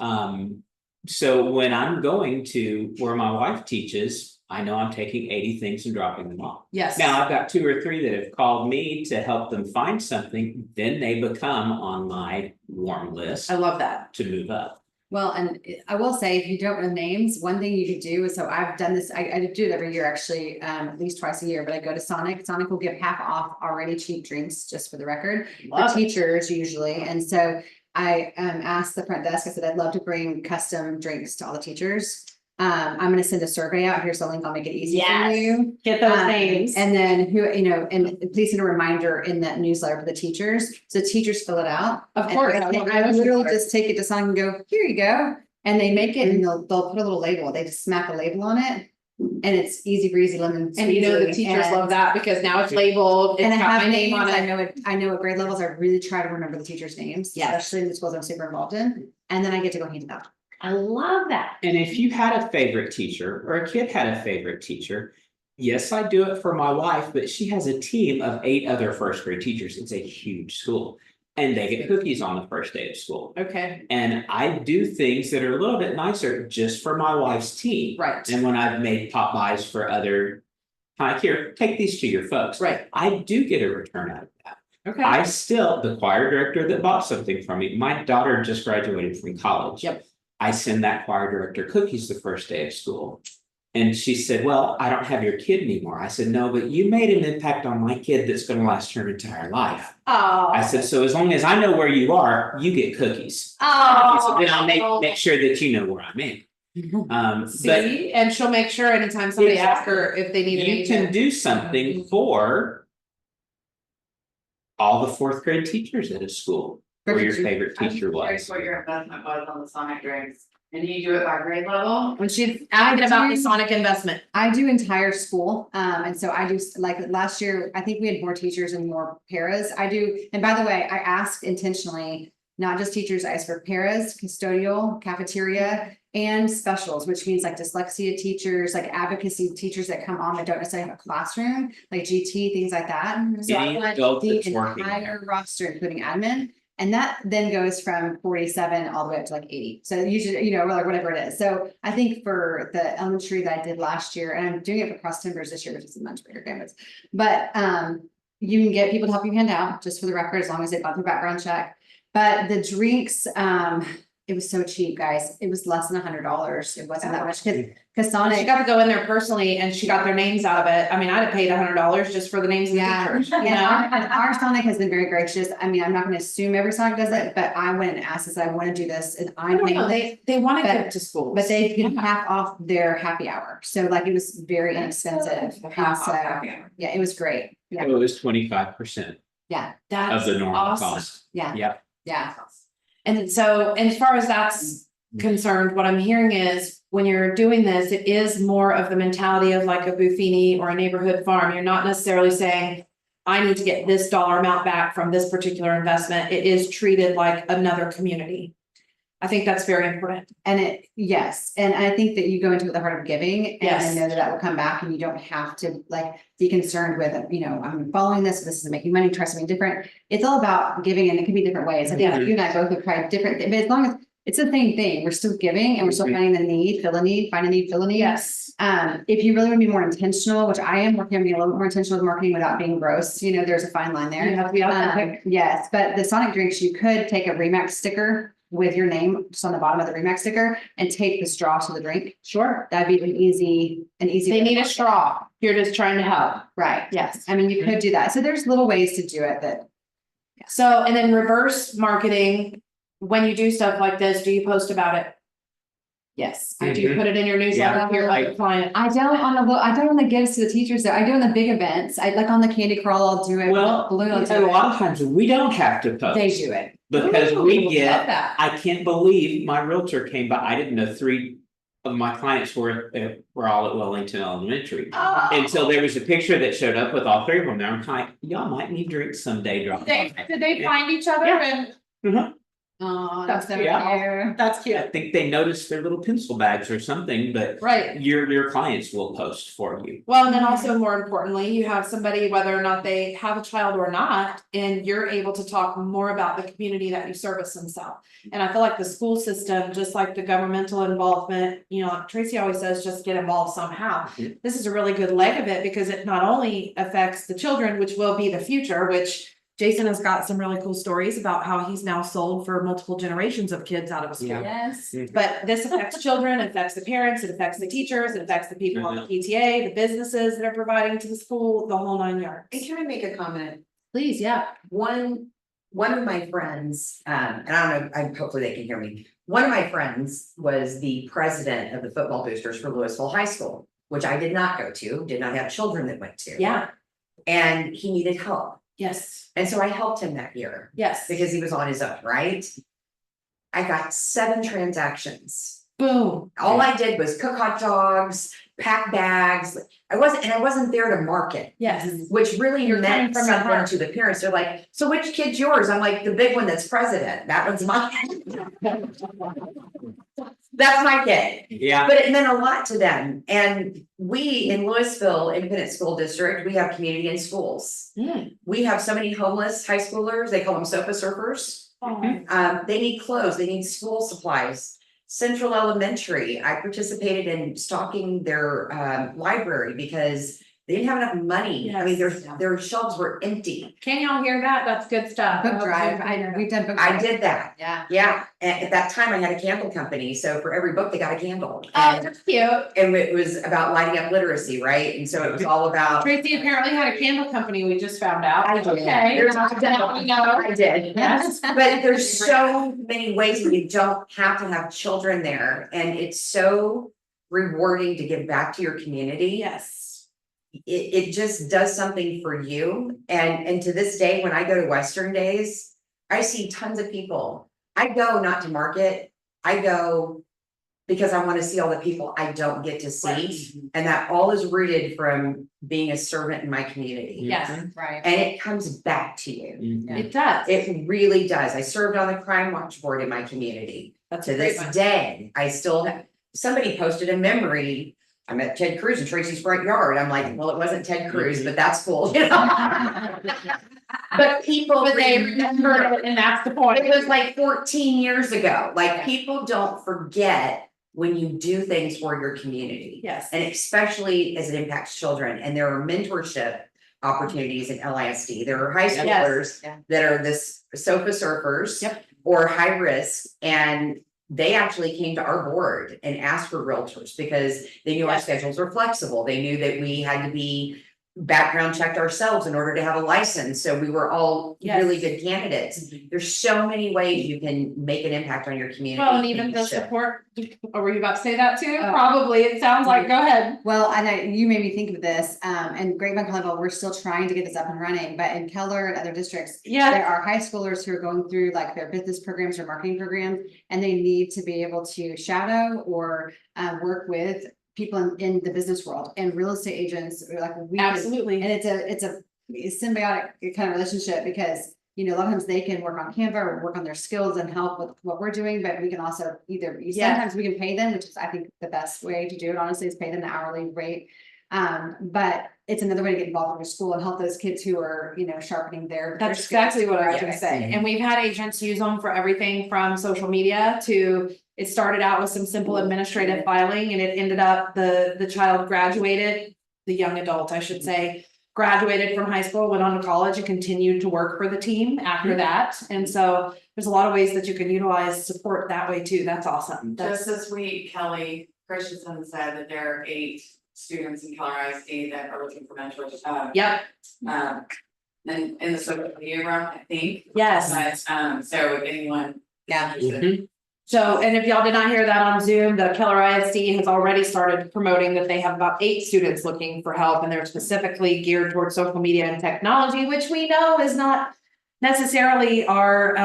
So when I'm going to where my wife teaches, I know I'm taking 80 things and dropping them off. Yes. Now, I've got 2 or 3 that have called me to help them find something, then they become on my warm list I love that. to move up. Well, and I will say, if you don't know names, one thing you could do is, so I've done this, I do it every year, actually, at least twice a year, but I go to Sonic. Sonic will give half off already cheap drinks, just for the record, for Love it. teachers usually, and so I asked the front desk, I said, I'd love to bring custom drinks to all the teachers. I'm gonna send a survey out. Here's the link. I'll make it easy for Yes. you. Get those Um, names. And then who, and please send a reminder in that newsletter for the teachers, so teachers fill it out. Of And course. I literally just take it to Sonic and go, here you go, and they make it and they'll put a little label, they just smack a label on it. And it's easy breezy lemon. And you know the squeezy, teachers and- love that because now it's labeled, it's And I got have my name names, on I it. know at grade levels, I really try to remember the teachers' names, Yes. especially in the schools I'm super involved in, and then I get to go hand it out. I love that. And if you had a favorite teacher or a kid had a favorite teacher, yes, I do it for my wife, but she has a team of 8 other first grade teachers. It's a huge school. And they get cookies on the first day of school. Okay, And I do things that are a little bit nicer just for my wife's team. right, And when I've made pop buys for other, like here, take these to your folks. right, I do get a return out of that. okay. I still, the choir director that bought something from me, my daughter just graduated from college. Yep. I send that choir director cookies the first day of school. And she said, well, I don't have your kid anymore. I said, no, but you made an impact on my kid that's gonna last her entire life. Oh. I said, so as long as I know where you are, you get cookies. Oh. So then I'll make sure that you know where I'm at. But See, and she'll make sure anytime somebody asks her if they need you anything. can do something for all the 4th grade teachers at a school, where your favorite teacher was. What your investment was on the Sonic drinks, and you do it by grade level? When she's asking about the do- Sonic investment. I do entire school, and so I do, like, last year, I think we had more teachers and more paras, I do, and by the way, I asked intentionally. Not just teachers, I asked for paras, custodial, cafeteria, and specials, which means like dyslexia teachers, like advocacy teachers that come on that don't necessarily have a classroom, like GT, things like that. So I Any want adult the that's working there. entire roster, including admin. And that then goes from 47 all the way up to like 80. So usually, or like whatever it is. So I think for the elementary that I did last year, and I'm doing it for cross timbers this year, which is a much bigger campus. But you can get people to help you hand out, just for the record, as long as they've gone through background check. But the drinks, it was so cheap, guys. It was less than $100. It wasn't that much, because She Sonic. got to go in there personally and she got their names out of it. I mean, I'd have paid $100 just for the names of the Yeah, teachers, you yeah, know? our Sonic has been very gracious. I mean, I'm not gonna assume every Sonic does it, but I went and asked, I wanna do this, and I don't know, they want to But- give it to schools. but they give half off their happy hour, so like it was very inexpensive. And so, yeah, it was great. Yeah, It was 25% yeah, of That's the normal awesome. cost. yeah, Yep. yeah. And so, and as far as that's concerned, what I'm hearing is when you're doing this, it is more of the mentality of like a Buffini or a neighborhood farm. You're not necessarily saying, I need to get this dollar amount back from this particular investment. It is treated like another community. I think that's very important. And yes, and I think that you go into the heart of giving Yes. and know that that will come back, and you don't have to like be concerned with, I'm following this isn't making money, try something different. It's all about giving, and it can be different ways. I think Yeah. you and I both have tried different things, but as long as it's the same thing, we're still giving and we're still finding the need, fill a need, find a need, fill a need. Yes. If you really want to be more intentional, which I am working on being a little bit more intentional with marketing without being gross, there's a fine line there. You have to be authentic. Yes, but the Sonic drinks, you could take a Remax sticker with your name just on the bottom of the Remax sticker and tape the straw to the drink. Sure. That'd be an easy. They need a straw. You're just trying to help. Right. Yes. I mean, you could do that. So there's little ways to do it that. So, and then reverse marketing, when you do stuff like this, do you post about it? Yes. Do you put it in your newsletter to your other client? I don't on the gifts to the teachers though. I do on the big events. I like on the candy crawl, I'll do it. Well, Balloon, I'll a do it. lot of times we don't have to post. They do it. Because Ooh, we love get, that. I can't believe my realtor came by, I didn't know 3 of my clients were all at Wellington Elementary. Oh. Until there was a picture that showed up with all three of them there. I'm kind of like, y'all might need drinks someday, drop. Did they find each other Yeah. and? Mhm. Oh, That's so cute. cute. That's I think they noticed their little pencil bags or something, but Right. your clients will post for you. Well, and then also more importantly, you have somebody, whether or not they have a child or not, and you're able to talk more about the community that you service themselves. And I feel like the school system, just like the governmental involvement, you know, like Tracy always says, just get involved somehow. Mhm. This is a really good leg of it because it not only affects the children, which will be the future, which Jason has got some really cool stories about how he's now sold for multiple generations of kids out of a school. Yeah. Yes. But this affects children, it affects the parents, it affects the teachers, it affects the people on the PTA, the businesses that are providing to the school, the whole 9 yards. Hey, can I make a comment? Please, yeah. One of my friends, and I don't know, hopefully they can hear me. One of my friends was the president of the football boosters for Louisville High School, which I did not go to, did not have children that went to. Yeah, And he needed help. yes, And so I helped him that year yes. because he was on his own, right? I got 7 transactions. Boom. All I did was cook hot dogs, pack bags. I wasn't there to market. Yes. Which really You're coming meant from your something heart. to the parents. They're like, so which kid's yours? I'm like, the big one that's president. That one's mine. That's my kid. Yeah. But it meant a lot to them. And we in Louisville Independent School District, we have community in schools. Mm. We have so many homeless high schoolers. They call them sofa surfers. Oh, They need clothes, they need school supplies. Central Elementary, I participated in stocking their library because they didn't have enough money. I mean, Yes. their shelves were empty. Can y'all hear that? That's good stuff. Book drive, we've done book. I drive. did that. Yeah. Yeah, and at that time I had a candle company, so for every book, they got a candle. Oh, And that's cute. it was about lighting up literacy, right? And so it was all about. Tracy apparently had a candle company, we just found out. I did. Okay. There's- Now we know. I did. Yes. But there's so many ways and you don't have to have children there, and it's so rewarding to give back to your community. Yes. It just does something for you. And to this day, when I go to Western Days, I see tons of people. I go not to market, I go because I want to see all the people I don't get to see. And that all is rooted from being a servant in my community. Yes, Right. And it comes back to you. Mhm. it does. It really does. I served on the crime watch board in my community. That's To a great this one. day, I still have, somebody posted a memory. I'm at Ted Cruz in Tracy's front yard. I'm like, well, it wasn't Ted Cruz, but that's cool, you know? But people. But they remember it, and that's the point. It was like 14 years ago. Like, Yeah. people don't forget when you do things for your community. Yes. And especially as it impacts children, and there are mentorship opportunities in LISD. There are high Yes. schoolers Yeah. that are this sofa surfers. Yep. Or high risk, and they actually came to our board and asked for realtors because they knew our Yes. schedules were flexible. They knew that we had to be background checked ourselves in order to have a license, so we were all Yes. really good candidates. There's so many ways you can make an impact on your community. Well, and even you the should. support, or were you about to say that too? Oh. Probably, it sounds like, go ahead. Well, and you made me think of this, and Great Bend College, we're still trying to get this up and running, but in Keller and other districts, Yeah, there are high schoolers who are going through like their business programs or marketing programs, and they need to be able to shadow or work with people in the business world, and real estate agents, or like we. absolutely. And it's a symbiotic kind of relationship because, you know, a lot of times they can work on Canva or work on their skills and help with what we're doing, but we can also sometimes we can pay them, which is I think the best way to do it, honestly, is pay them the hourly rate. But it's another way to get involved in your school and help those kids who are, you know, sharpening their. That's skills. exactly what I was gonna Yes. say, and we've had agents use them for everything from social media to, it started out with some simple administrative filing and it ended up, the child graduated. The young adult, I should say, graduated from high school, went on to college and continued to work for the team after that, and so. There's a lot of ways that you can utilize support that way too, that's awesome. Just this week, Kelly Christensen said that there are 8 students in Keller ISD that are looking for mentors. Yep, And in the social media realm, I think. yes. But, so if anyone. Yeah. Mhm. So, and if y'all did not hear that on Zoom, the Keller ISD has already started promoting that they have about 8 students looking for help, and they're specifically geared towards social media and technology, which we know is not necessarily our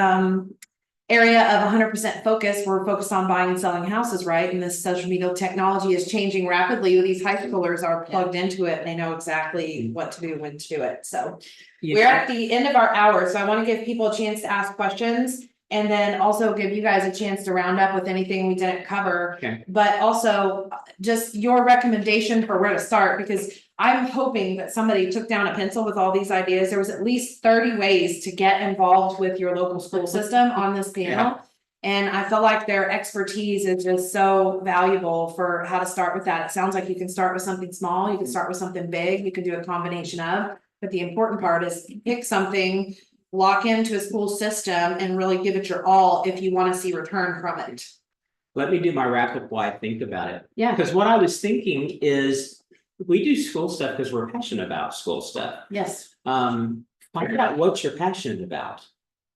area of 100% focus, we're focused on buying and selling houses, right? And this social media technology is changing rapidly. These high schoolers are plugged into it. And they know exactly what to do, when to do it. So we're at the end of our hour, so I want to give people a chance to ask questions. And then also give you guys a chance to round up with anything we didn't cover. Okay. But also just your recommendation for where to start, because I'm hoping that somebody took down a pencil with all these ideas. There was at least 30 ways to get involved with your local school system on this panel. And I feel like their expertise is just so valuable for how to start with that. It sounds like you can start with something small, you can start with something big, you can do a combination of, but the important part is pick something, lock into a school system and really give it your all if you want to see return from it. Let me do my wrap up while I think about it. Yeah. Because what I was thinking is, we do school stuff because we're passionate about school stuff. Yes. Find out what you're passionate about.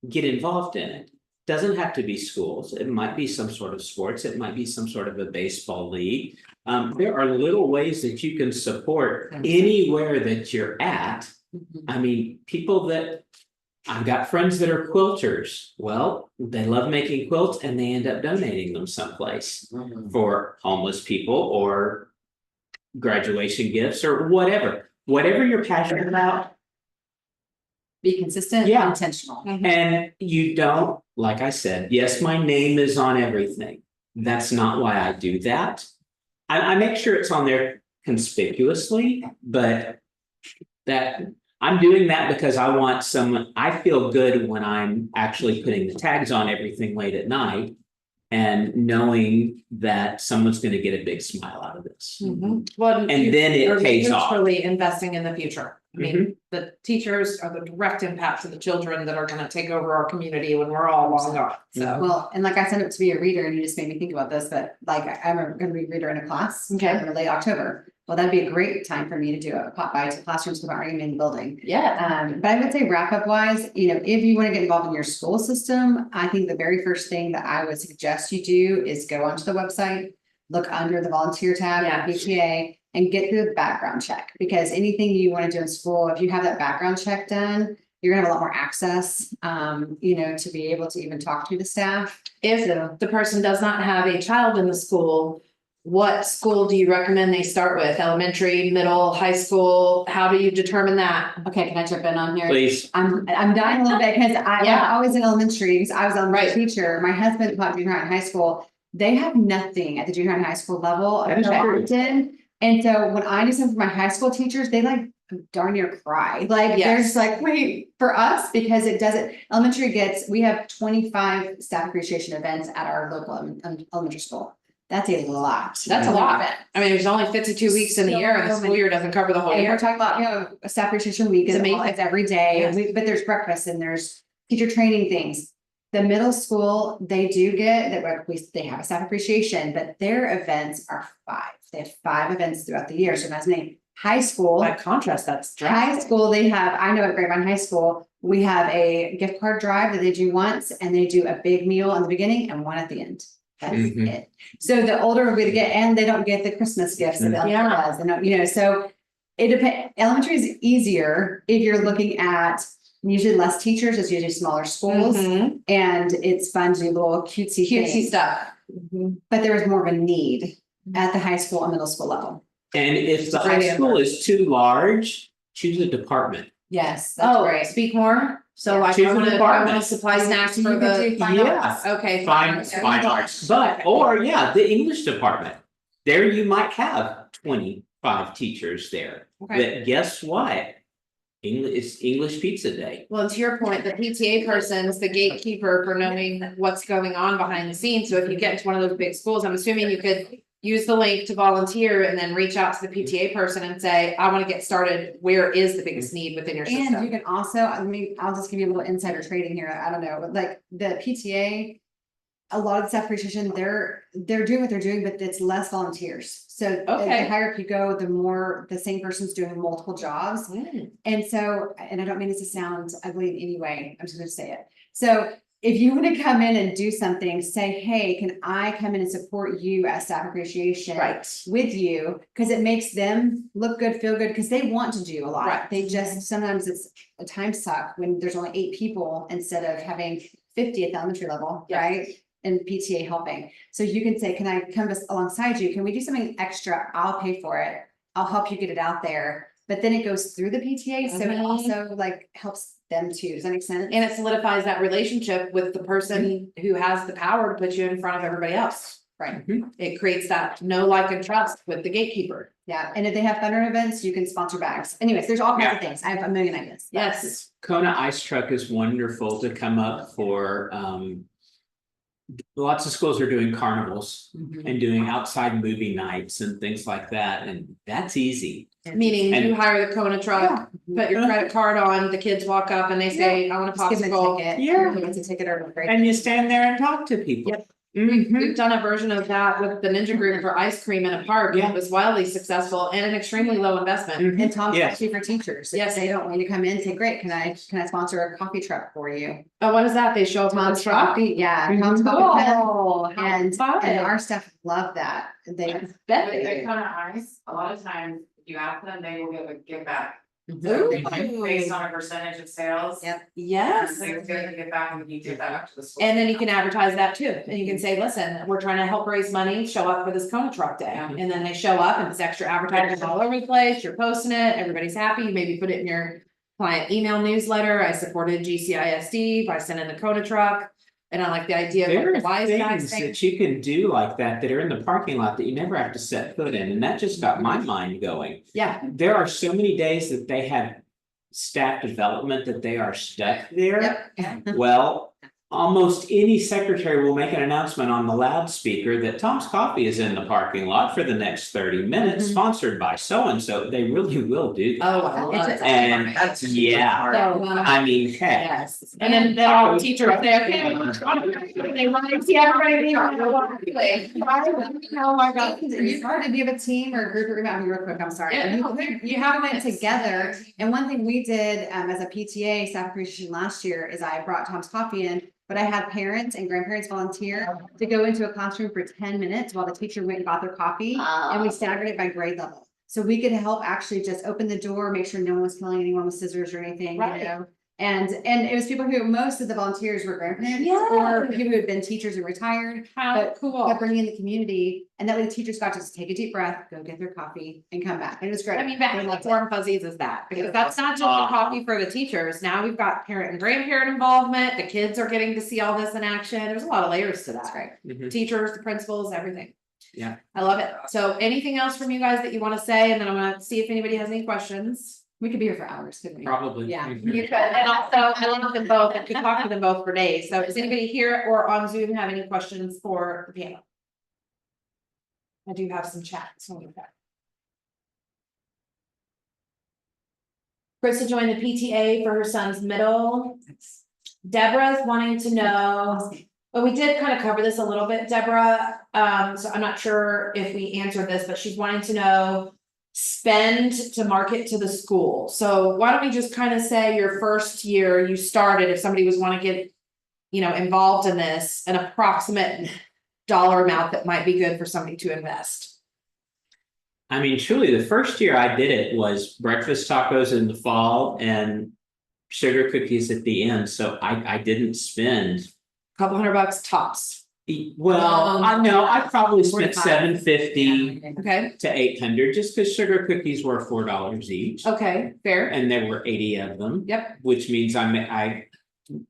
Get involved in it. Doesn't have to be schools. It might be some sort of sports. It might be some sort of a baseball league. There are little ways that you can support anywhere that you're at. I mean, people that I've got friends that are quilters. Well, they love making quilts and they end up donating them someplace for homeless people or graduation gifts or whatever. Whatever you're passionate about. Be consistent, Yeah. intentional. And you don't, like I said, yes, my name is on everything. That's not why I do that. I make sure it's on there conspicuously, but that I'm doing that because I want someone, I feel good when I'm actually putting the tags on everything late at night. And knowing that someone's gonna get a big smile out of this. Well, And then it you're pays off. literally investing in the future. I mean, the teachers are the direct impact to the children that are gonna take over our community when we're all long gone, so. Well, and like I said, it to be a reader, and you just made me think about this, but like I'm gonna be a reader in a class. Okay. In late October. Well, that'd be a great time for me to do a pop by to classrooms that aren't even in the building. Yeah. But I would say wrap up wise, if you want to get involved in your school system, I think the very first thing that I would suggest you do is go onto the website, look under the volunteer tab, Yeah. PTA, and get through the background check. Because anything you want to do in school, if you have that background check done, you're gonna have a lot more access, to be able to even talk to the staff. If the person does not have a child in the school, what school do you recommend they start with? Elementary, middle, high school? How do you determine that? Okay, can I jump in on here? Please. I'm dying a little bit because Yeah. I was in elementary, because I was an elementary Right. teacher. My husband taught junior high and high school. They have nothing at the junior high and high school level That is of true. Boston. And so when I do something for my high school teachers, they like darn near cry. Like, Yes. they're just like, wait, for us, because it doesn't, we have 25 staff appreciation events at our local elementary school. That's a lot. That's a lot. I mean, there's only 52 weeks in the year and the So school year doesn't cover the whole And we're year. talking about, a staff appreciation week It's is amazing. it's every day, Yes. but there's breakfast and there's teacher training things. The middle school, they do get that, they have a staff appreciation, but their events are 5. They have 5 events throughout the year, so that's me. High school, By contrast, that's high drastic. school, they have, I know at Grapevine High School, we have a gift card drive that they do once, and they do a big meal in the beginning and one at the end. That's Mhm. it. So the older we get, and they don't get the Christmas gifts that the Yeah. does, they don't, so it depends. Elementary is easier if you're looking at usually less teachers, it's usually smaller schools, Mhm. and it's fun to do little cutesy Cutesy things. stuff. But there is more of a need at the high school and middle school level. And if the high Brilliant. school is too large, choose a department. Yes, that's Oh, great. speak more. So Yeah. like, Choose I an wanna department. supply snacks You for could do the. fine Yeah. arts. Okay. Fine arts, but, or yeah, the English department. There you might have 25 teachers there, Okay. but guess what? It's English pizza day. Well, to your point, the PTA person's the gatekeeper for knowing what's going on behind the scenes. So if you get into one of those big schools, I'm assuming you could use the link to volunteer and then reach out to the PTA person and say, I want to get started. Where is the biggest need within your And you system? can also, I'll just give you a little insider trading here. I don't know, but like the PTA, a lot of the staff appreciation, they're doing what they're doing, but it's less volunteers. So Okay. the higher up you go, the more the same person's doing multiple jobs. Mm. And so, and I don't mean this to sound ugly in any way, I'm just gonna say it. So if you want to come in and do something, say, hey, can I come in and support you as staff appreciation? Right. With you, because it makes them look good, feel good, because they want to do a lot. Right. They just, sometimes it's a time suck when there's only 8 people instead of having 50 at the elementary level, Yes. right? And PTA helping. So you can say, can I come alongside you? Can we do something extra? I'll pay for it. I'll help you get it out there. But then it goes through the PTA, so it Mhm. also like helps them too. Does that make sense? And it solidifies that relationship with the person who has the power to put you in front of everybody else. Right. It creates that know, like, and trust with the gatekeeper. Yeah. And if they have thunder events, you can sponsor bags. Anyways, there's all kinds of things. I have a million ideas. Yes. Kona Ice Truck is wonderful to come up for, lots of schools are doing carnivals and doing outside movie nights and things like that, and that's easy. Meaning you And- hire the Kona truck, put your credit card on, the kids walk up and they say, I want a Just give them a popsicle. ticket. Yeah. It's a ticket or a break. And you stand there and talk to people. Yep. Mhm. We've done a version of that with the Ninja Group for ice cream in a park. Yeah. It was wildly successful and an extremely low investment. And Tom's Yes. actually for teachers. Yes. If they don't want you to come in, say, great, can I sponsor a coffee truck for you? Oh, what is that? They show up with a Tom's truck? coffee, yeah. Mhm. Tom's coffee pen. Oh, how And fun. our staff love that. They, Bet With they the do. Kona Ice, a lot of times, if you ask them, they will give a give back. Ooh. Like based on a percentage of sales. Yep. Yes. They give a give back and you give that up to the school. And then you can advertise that too. And you can say, listen, we're trying to help raise money, show up for this Kona truck day. Yeah. And then they show up and it's extra advertising all over the place. You're posting it, everybody's happy. You maybe put it in your client email newsletter. I supported GCISD by sending the Kona truck. And I like the idea of There like the are wise guys things thing. that you can do like that are in the parking lot that you never have to set foot in, and that just got my mind going. Yeah, There are so many days that they have staff development that they are stuck there. yep. Well, almost any secretary will make an announcement on the loudspeaker that Tom's Coffee is in the parking lot for the next 30 minutes, Mhm. sponsored by so-and-so. They really will do that. oh, I love It's it. And That's yeah, So, I mean, heck, yes, and then all the teachers say, okay. They want to see everybody. Oh my God. You started, do you have a team or a group, remind me real quick, I'm sorry. Yeah. You have it together, and one thing we did, as a PTA staff appreciation last year is I brought Tom's Coffee in. But I had parents and grandparents volunteer to go into a classroom for 10 minutes while the teacher went and got their coffee, and we staggered it by grade level. So we could help actually just open the door, make sure no one was killing anyone with scissors or anything, you Right. know? And it was people who, most of the volunteers were grandparents Yeah. or people who had been teachers and retired. How But cool. kept bringing in the community, and that way the teachers got to just take a deep breath, go get their coffee and come back. And it was great. I mean, back They in the loved it. warm fuzzies is that, because that's not just the coffee for the teachers. Now we've got parent and grandparent involvement. The kids are getting to see all this in action. There's a lot of layers to that. That's great. Mhm. Teachers, the principals, everything. Yeah. I love it. So anything else from you guys that you want to say? And then I'm gonna see if anybody has any questions. We could be here for hours, couldn't we? Probably. Yeah. Mhm. You could, and also I love them both and could talk to them both for days. So does anybody here or on Zoom have any questions for the panel? I do have some chat. So we'll look at. Krista joined the PTA for her son's middle. Deborah's wanting to know, well, we did kind of cover this a little bit, Deborah. So I'm not sure if we answered this, but she's wanting to know spend to market to the school. So why don't we just kind of say your first year you started, if somebody was want to get, involved in this, an approximate dollar amount that might be good for somebody to invest. I mean, truly, the first year I did it was breakfast tacos in the fall and sugar cookies at the end, so I didn't spend. Couple $100 tops. Well, I know, I probably spent 45. $750 Okay, to $800, just because sugar cookies were $4 each. okay, fair. And there were 80 of them. Yep. Which means I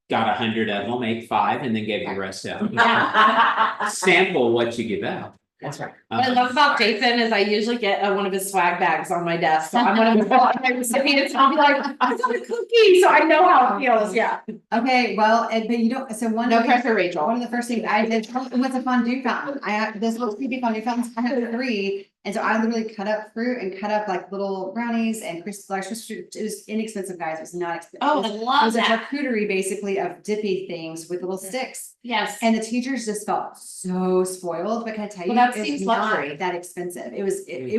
got 100 of them, ate 5, and then gave the rest out. Sample what you give out. That's right. What I love about Jason is I usually get one of his swag bags on my desk, so I'm one of his my recipients, and I'll be like, I got a cookie, so I know how it feels, yeah. Okay, well, but you don't, so one. No of the- pressure, Rachel. One of the first things I did was a fondue fountain. I had this little creepy fondue fountains. I had 3. And so I literally cut up fruit and cut up like little brownies and it was inexpensive, guys. It was not expensive. Oh, I It love was a that. charcuterie basically of dippy things with little sticks. Yes. And the teachers just felt so spoiled, but can I tell you? Well, that it's seems not luxury. that expensive. It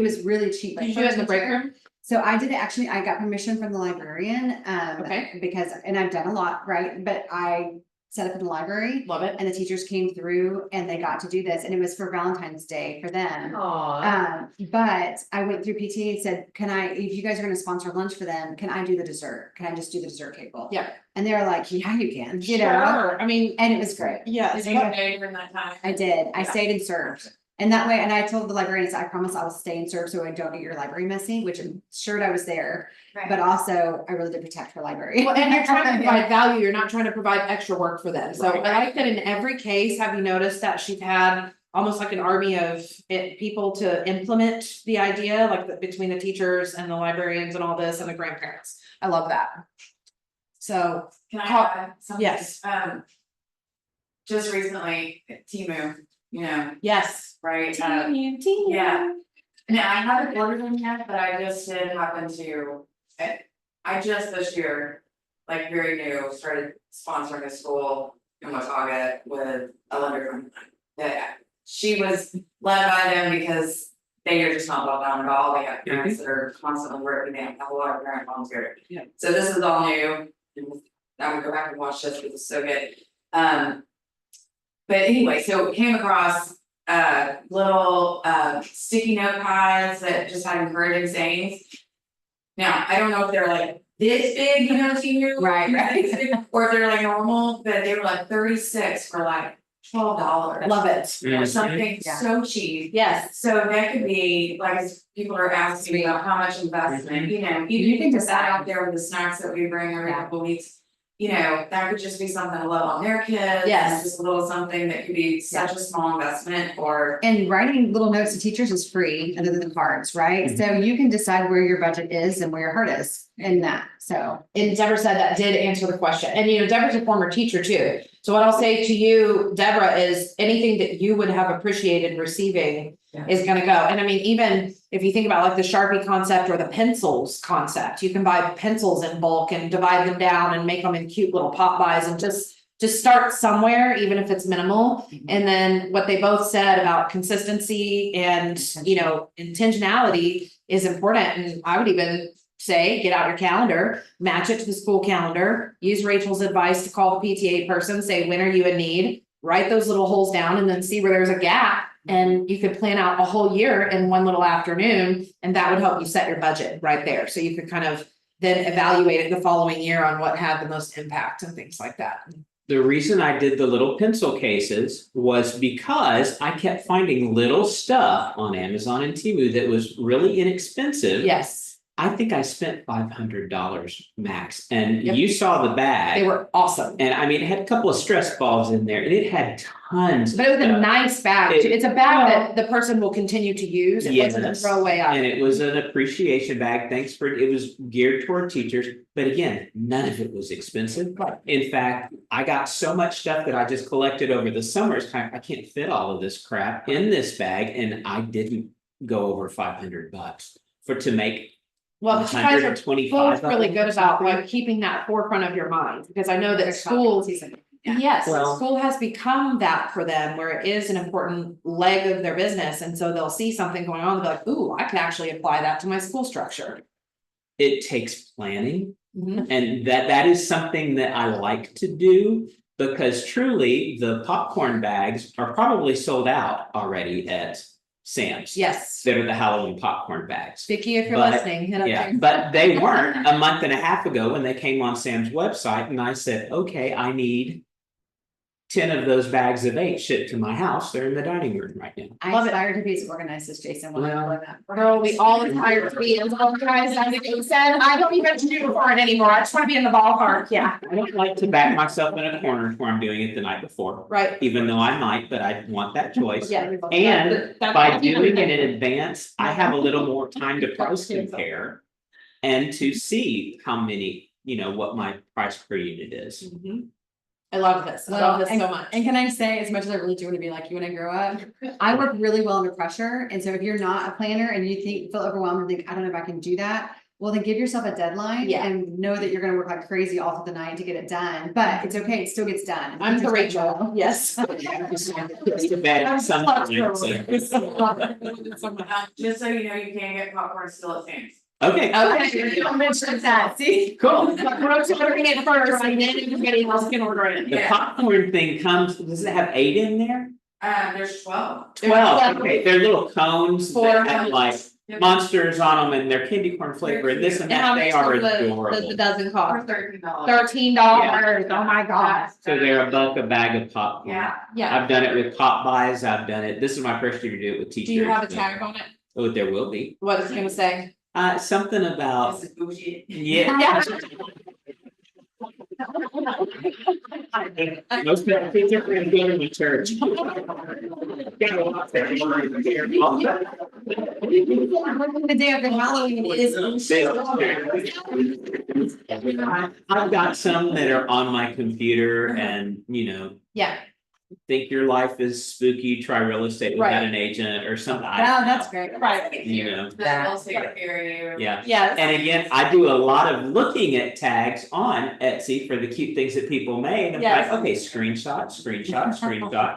was really cheap. Did you do it in the break room? So I did it, actually, I got permission from the librarian, Okay. because, and I've done a lot, right? But I set up in the library. Love it. And the teachers came through and they got to do this, and it was for Valentine's Day for them. Aw. But I went through PT and said, can I, if you guys are gonna sponsor lunch for them, can I do the dessert? Can I just do the dessert table? Yeah. And they were like, yeah, you can, you know, Sure, I mean, and it was great. yeah. Did you stay during that time? I did. I Yeah. stayed and served. And that way, and I told the librarians, I promise I will stay and serve so I don't get your library messy, which ensured I was there. But also, I really did protect her library. Well, and you're trying to provide value, you're not trying to provide extra work for them, so I like that in every case, have you noticed that she's had almost like an army of people to implement the idea, like between the teachers and the librarians and all this and the grandparents, I love that. So, Can I How- add something? yes. Just recently, Temu, you know, yes. right? Yeah. Now, I haven't ordered them yet, but I just did happen to, I just this year, like very new, started sponsoring a school in Watauga with a lender from that. She was led by them because they are just not well down at all, they have parents that are constantly working, they have a lot of parent volunteers. Yeah. So this is all new, I'm gonna go back and watch this, because it's so good. But anyway, so came across little sticky note pies that just had encouraging sayings. Now, I don't know if they're like this big, you know, senior. Right, right. Or if they're like normal, but they were like 36 for like $12. Love it, Mhm. Or something Yeah. so cheap. yes, So that could be, like, as people are asking me about how much investment, you know, You you can can put that decide. out there with the snacks that we bring every Yeah. couple weeks. You know, that could just be something to love on their kids. Yes. Just a little something that could be such a small investment or. And writing little notes to teachers is free, other than the cards, right? Mhm. So you can decide where your budget is and where your heart is in that, so. and Deborah said that did answer the question, and you know, Deborah's a former teacher too. So what I'll say to you, Deborah, is anything that you would have appreciated receiving Yeah. is gonna go, and I mean, even if you think about like the Sharpie concept or the pencils concept, you can buy pencils in bulk and divide them down and make them in cute little pop buys and just start somewhere, even if it's minimal. And then what they both said about consistency and, you know, intentionality is important, and I would even say, get out your calendar, match it to the school calendar, use Rachel's advice to call the PTA person, say, when are you in need? Write those little holes down and then see where there's a gap, and you could plan out a whole year in one little afternoon, and that would help you set your budget right there, so you could kind of then evaluate it the following year on what had the most impact and things like that. The reason I did the little pencil cases was because I kept finding little stuff on Amazon and Temu that was really inexpensive. Yes, I think I spent $500 max, and Yep. you saw the bag. they were awesome, And I mean, it had a couple of stress balls in there, and it had tons. but it was a of stuff. nice bag, It- it's a bag that the person will continue to use, it wasn't a Yes. throwaway And item. it was an appreciation bag, thanks for, it was geared toward teachers, but again, none of it was expensive. Right. In fact, I got so much stuff that I just collected over the summers, I can't fit all of this crap in this bag, and I didn't go over $500 to make. Well, but you guys are 125 both really of good them or about something. like keeping that forefront of your mind, because I know that There's schools, season. yes, Well- school has become that for them, where it is an important leg of their business, and so they'll see something going on, they'll be like, ooh, I can actually apply that to my school structure. It takes planning. Mhm. And that is something that I like to do, because truly, the popcorn bags are probably sold out already at Sam's. Yes, That are the Halloween popcorn bags. Vicky, if you're But- listening, hit up Yeah, James. but they weren't a month and a half ago when they came on Sam's website, and I said, okay, I need 10 of those bags of 8 shipped to my house. They're in the dining room right now. I Love it. aspire to be as organized as Jason. when I Well, learned that. Girl, we all aspire to be as organized as you said, I don't even do for it anymore, I just wanna be in the ballpark, yeah, I don't like to back myself in a corner where I'm doing it the night before, right. even though I might, but I want that choice. Yeah. And That's- by doing it in advance, I have a little more time to price compare. And to see how many, what my price per unit is. Mhm. I love this, I Well, love this so much. And can I say, as much as I really do want to be like you when I grow up, I work really well under pressure. And so if you're not a planner and you feel overwhelmed and think, I don't know if I can do that. Well, then give yourself a deadline Yeah. and know that you're gonna work like crazy all through the night to get it done, but it's okay, it still gets done. I'm the Teachers Rachel, yes. It's too bad sometimes, Just so you know, you can get popcorn still at Sam's. Okay, Okay, you mentioned that, see? cool. Brooke's ordering it first, and then everybody else can order it. The popcorn thing comes, does it have 8 in there? There's 12. 12, okay, they're little cones Four that have cones. like monsters on them and they're candy corn flavor and this and And how that, they much are does the adorable. dozen For cost? $13. $13, oh my gosh. So they're $1 a bag of popcorn. Yeah. Yeah, I've done it with pop buys, I've done it, this is my first year to do it with teachers. do you have a tag on it? Oh, there will be, What is it gonna say? something about, This is bougie. yeah. Most people think they're gonna go to church. The day after Halloween is. I've got some that are on my computer and, Yeah, think your life is spooky, try real estate without Right. an agent or something. Oh, that's great. right, They'll take care of you. Yeah, yes. and again, I do a lot of looking at tags on Etsy for the cute things that people made. I'm Yes. like, okay, screenshot.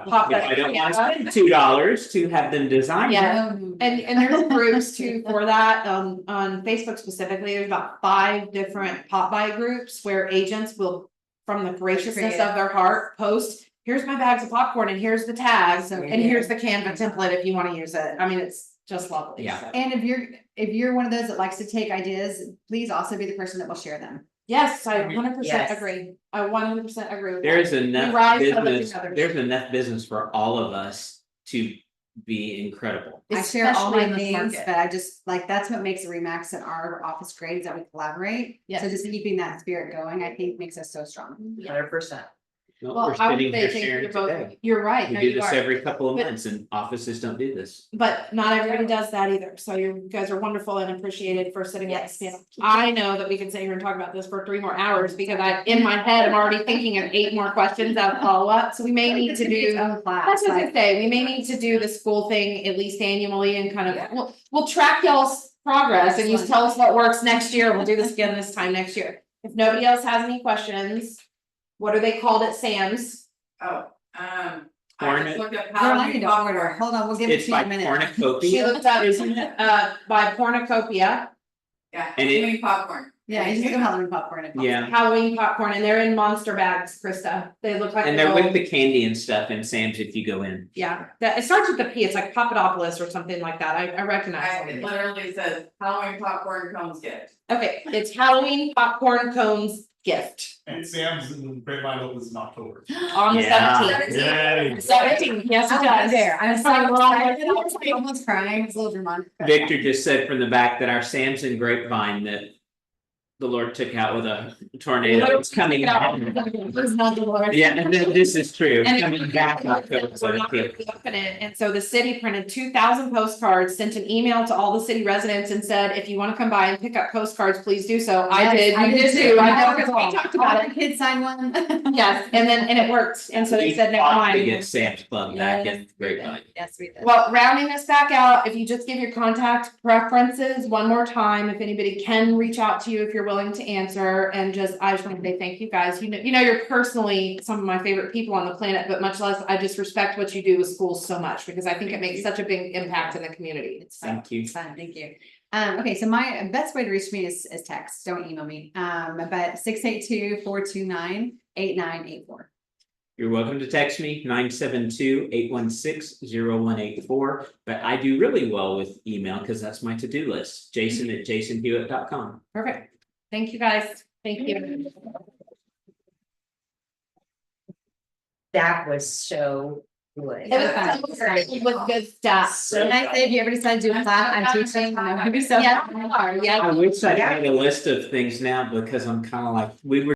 Pop If that, I don't yeah. want to spend $2 to have them design it. Yeah. And there's groups too for that, on Facebook specifically, there's about 5 different pop by groups where agents will, from the graciousness of their heart, post. Here's my bags of popcorn and here's the tags and here's the Canva template if you wanna use it, I mean, it's just lovely. Yeah. So. And if you're one of those that likes to take ideas, please also be the person that will share them. Yes, I 100% Yes. agree, I 100% agree with that. There's enough rise above business, each other. there's enough business for all of us to be incredible. I share all my Especially in this things, market. but I just like, that's what makes Remax and our office great is that we collaborate. Yes. So just keeping that spirit going, I think makes us so strong. 100%. Well, Well, we're I would sitting say here thank you sharing to both, today. you're right, We no, do you this are. every couple of But- months and offices don't do this. But not everybody does that either, so you guys are wonderful and appreciated for sitting at this Yes. panel. I know that we can sit here and talk about this for 3 more hours, because in my head, I'm already thinking of 8 more questions of follow-up, so we may need to do. That's what I say, we may need to do the school thing at least annually and kind Yeah. of, we'll track y'all's progress and you Excellent. tell us what works next year, we'll do this again this time next year. If nobody else has any questions, what are they called at Sam's? Oh, I Corn- just looked up Girl, I how need we to order. popcorn. Hold on, we'll give it It's to you in by a minute. cornucopia. She looked up, Isn't it? by Cornucopia, Yeah, And it- Halloween popcorn. Yeah, you just give Halloween popcorn. Yeah, Halloween popcorn, and they're in monster bags, Krista, they look like. and they're little- with the candy and stuff in Sam's if you go in. Yeah, that, it starts with the P, it's like Papadopoulos or something like that, I recognize It it. literally says Halloween popcorn comes gift. Okay, it's Halloween popcorn cones gift And Sam's in Grapevine opens in October. on the Yeah. 17th. Yay. 17th, yes, it I'm does. there. I'm so Sorry, excited. I was like almost crying. It's a little dramatic. Victor just said from the back that our Sam's and Grapevine that the Lord took out with a tornado, it's coming back. It's not the Lord. Yeah, and then this is true, And coming back October We're not gonna 17th. reopen it, and so the city printed 2,000 postcards, sent an email to all the city residents and said, if you wanna come by and pick up postcards, please do so. I did, you did too, I know, because we talked about it. Kids sign one. Yes, and it worked, and so they said never We fought to mind. get Sam's Club back in Grapevine. Yes, we did. Well, rounding this back out, if you just give your contact preferences one more time, if anybody can reach out to you, if you're willing to answer, and I just want to say thank you guys. You know, you're personally some of my favorite people on the planet, but much less, I just respect what you do with schools so much, because I think it makes such a big impact in the community. So, Thank you. It's fun, thank you. Okay, so my best way to reach me is text, don't email me, but 682-429-8984. You're welcome to text me, 972-816-0184, but I do really well with email because that's my to-do list, jason@jasonhewitt.com. perfect. Thank you guys. Thank you. That was so good. It was good stuff. So Can I say, if you ever decide to do a class, I'm teaching, I'm gonna be so. Yes, you are. Yes. I wish I had a list of things now because I'm kind of like, we were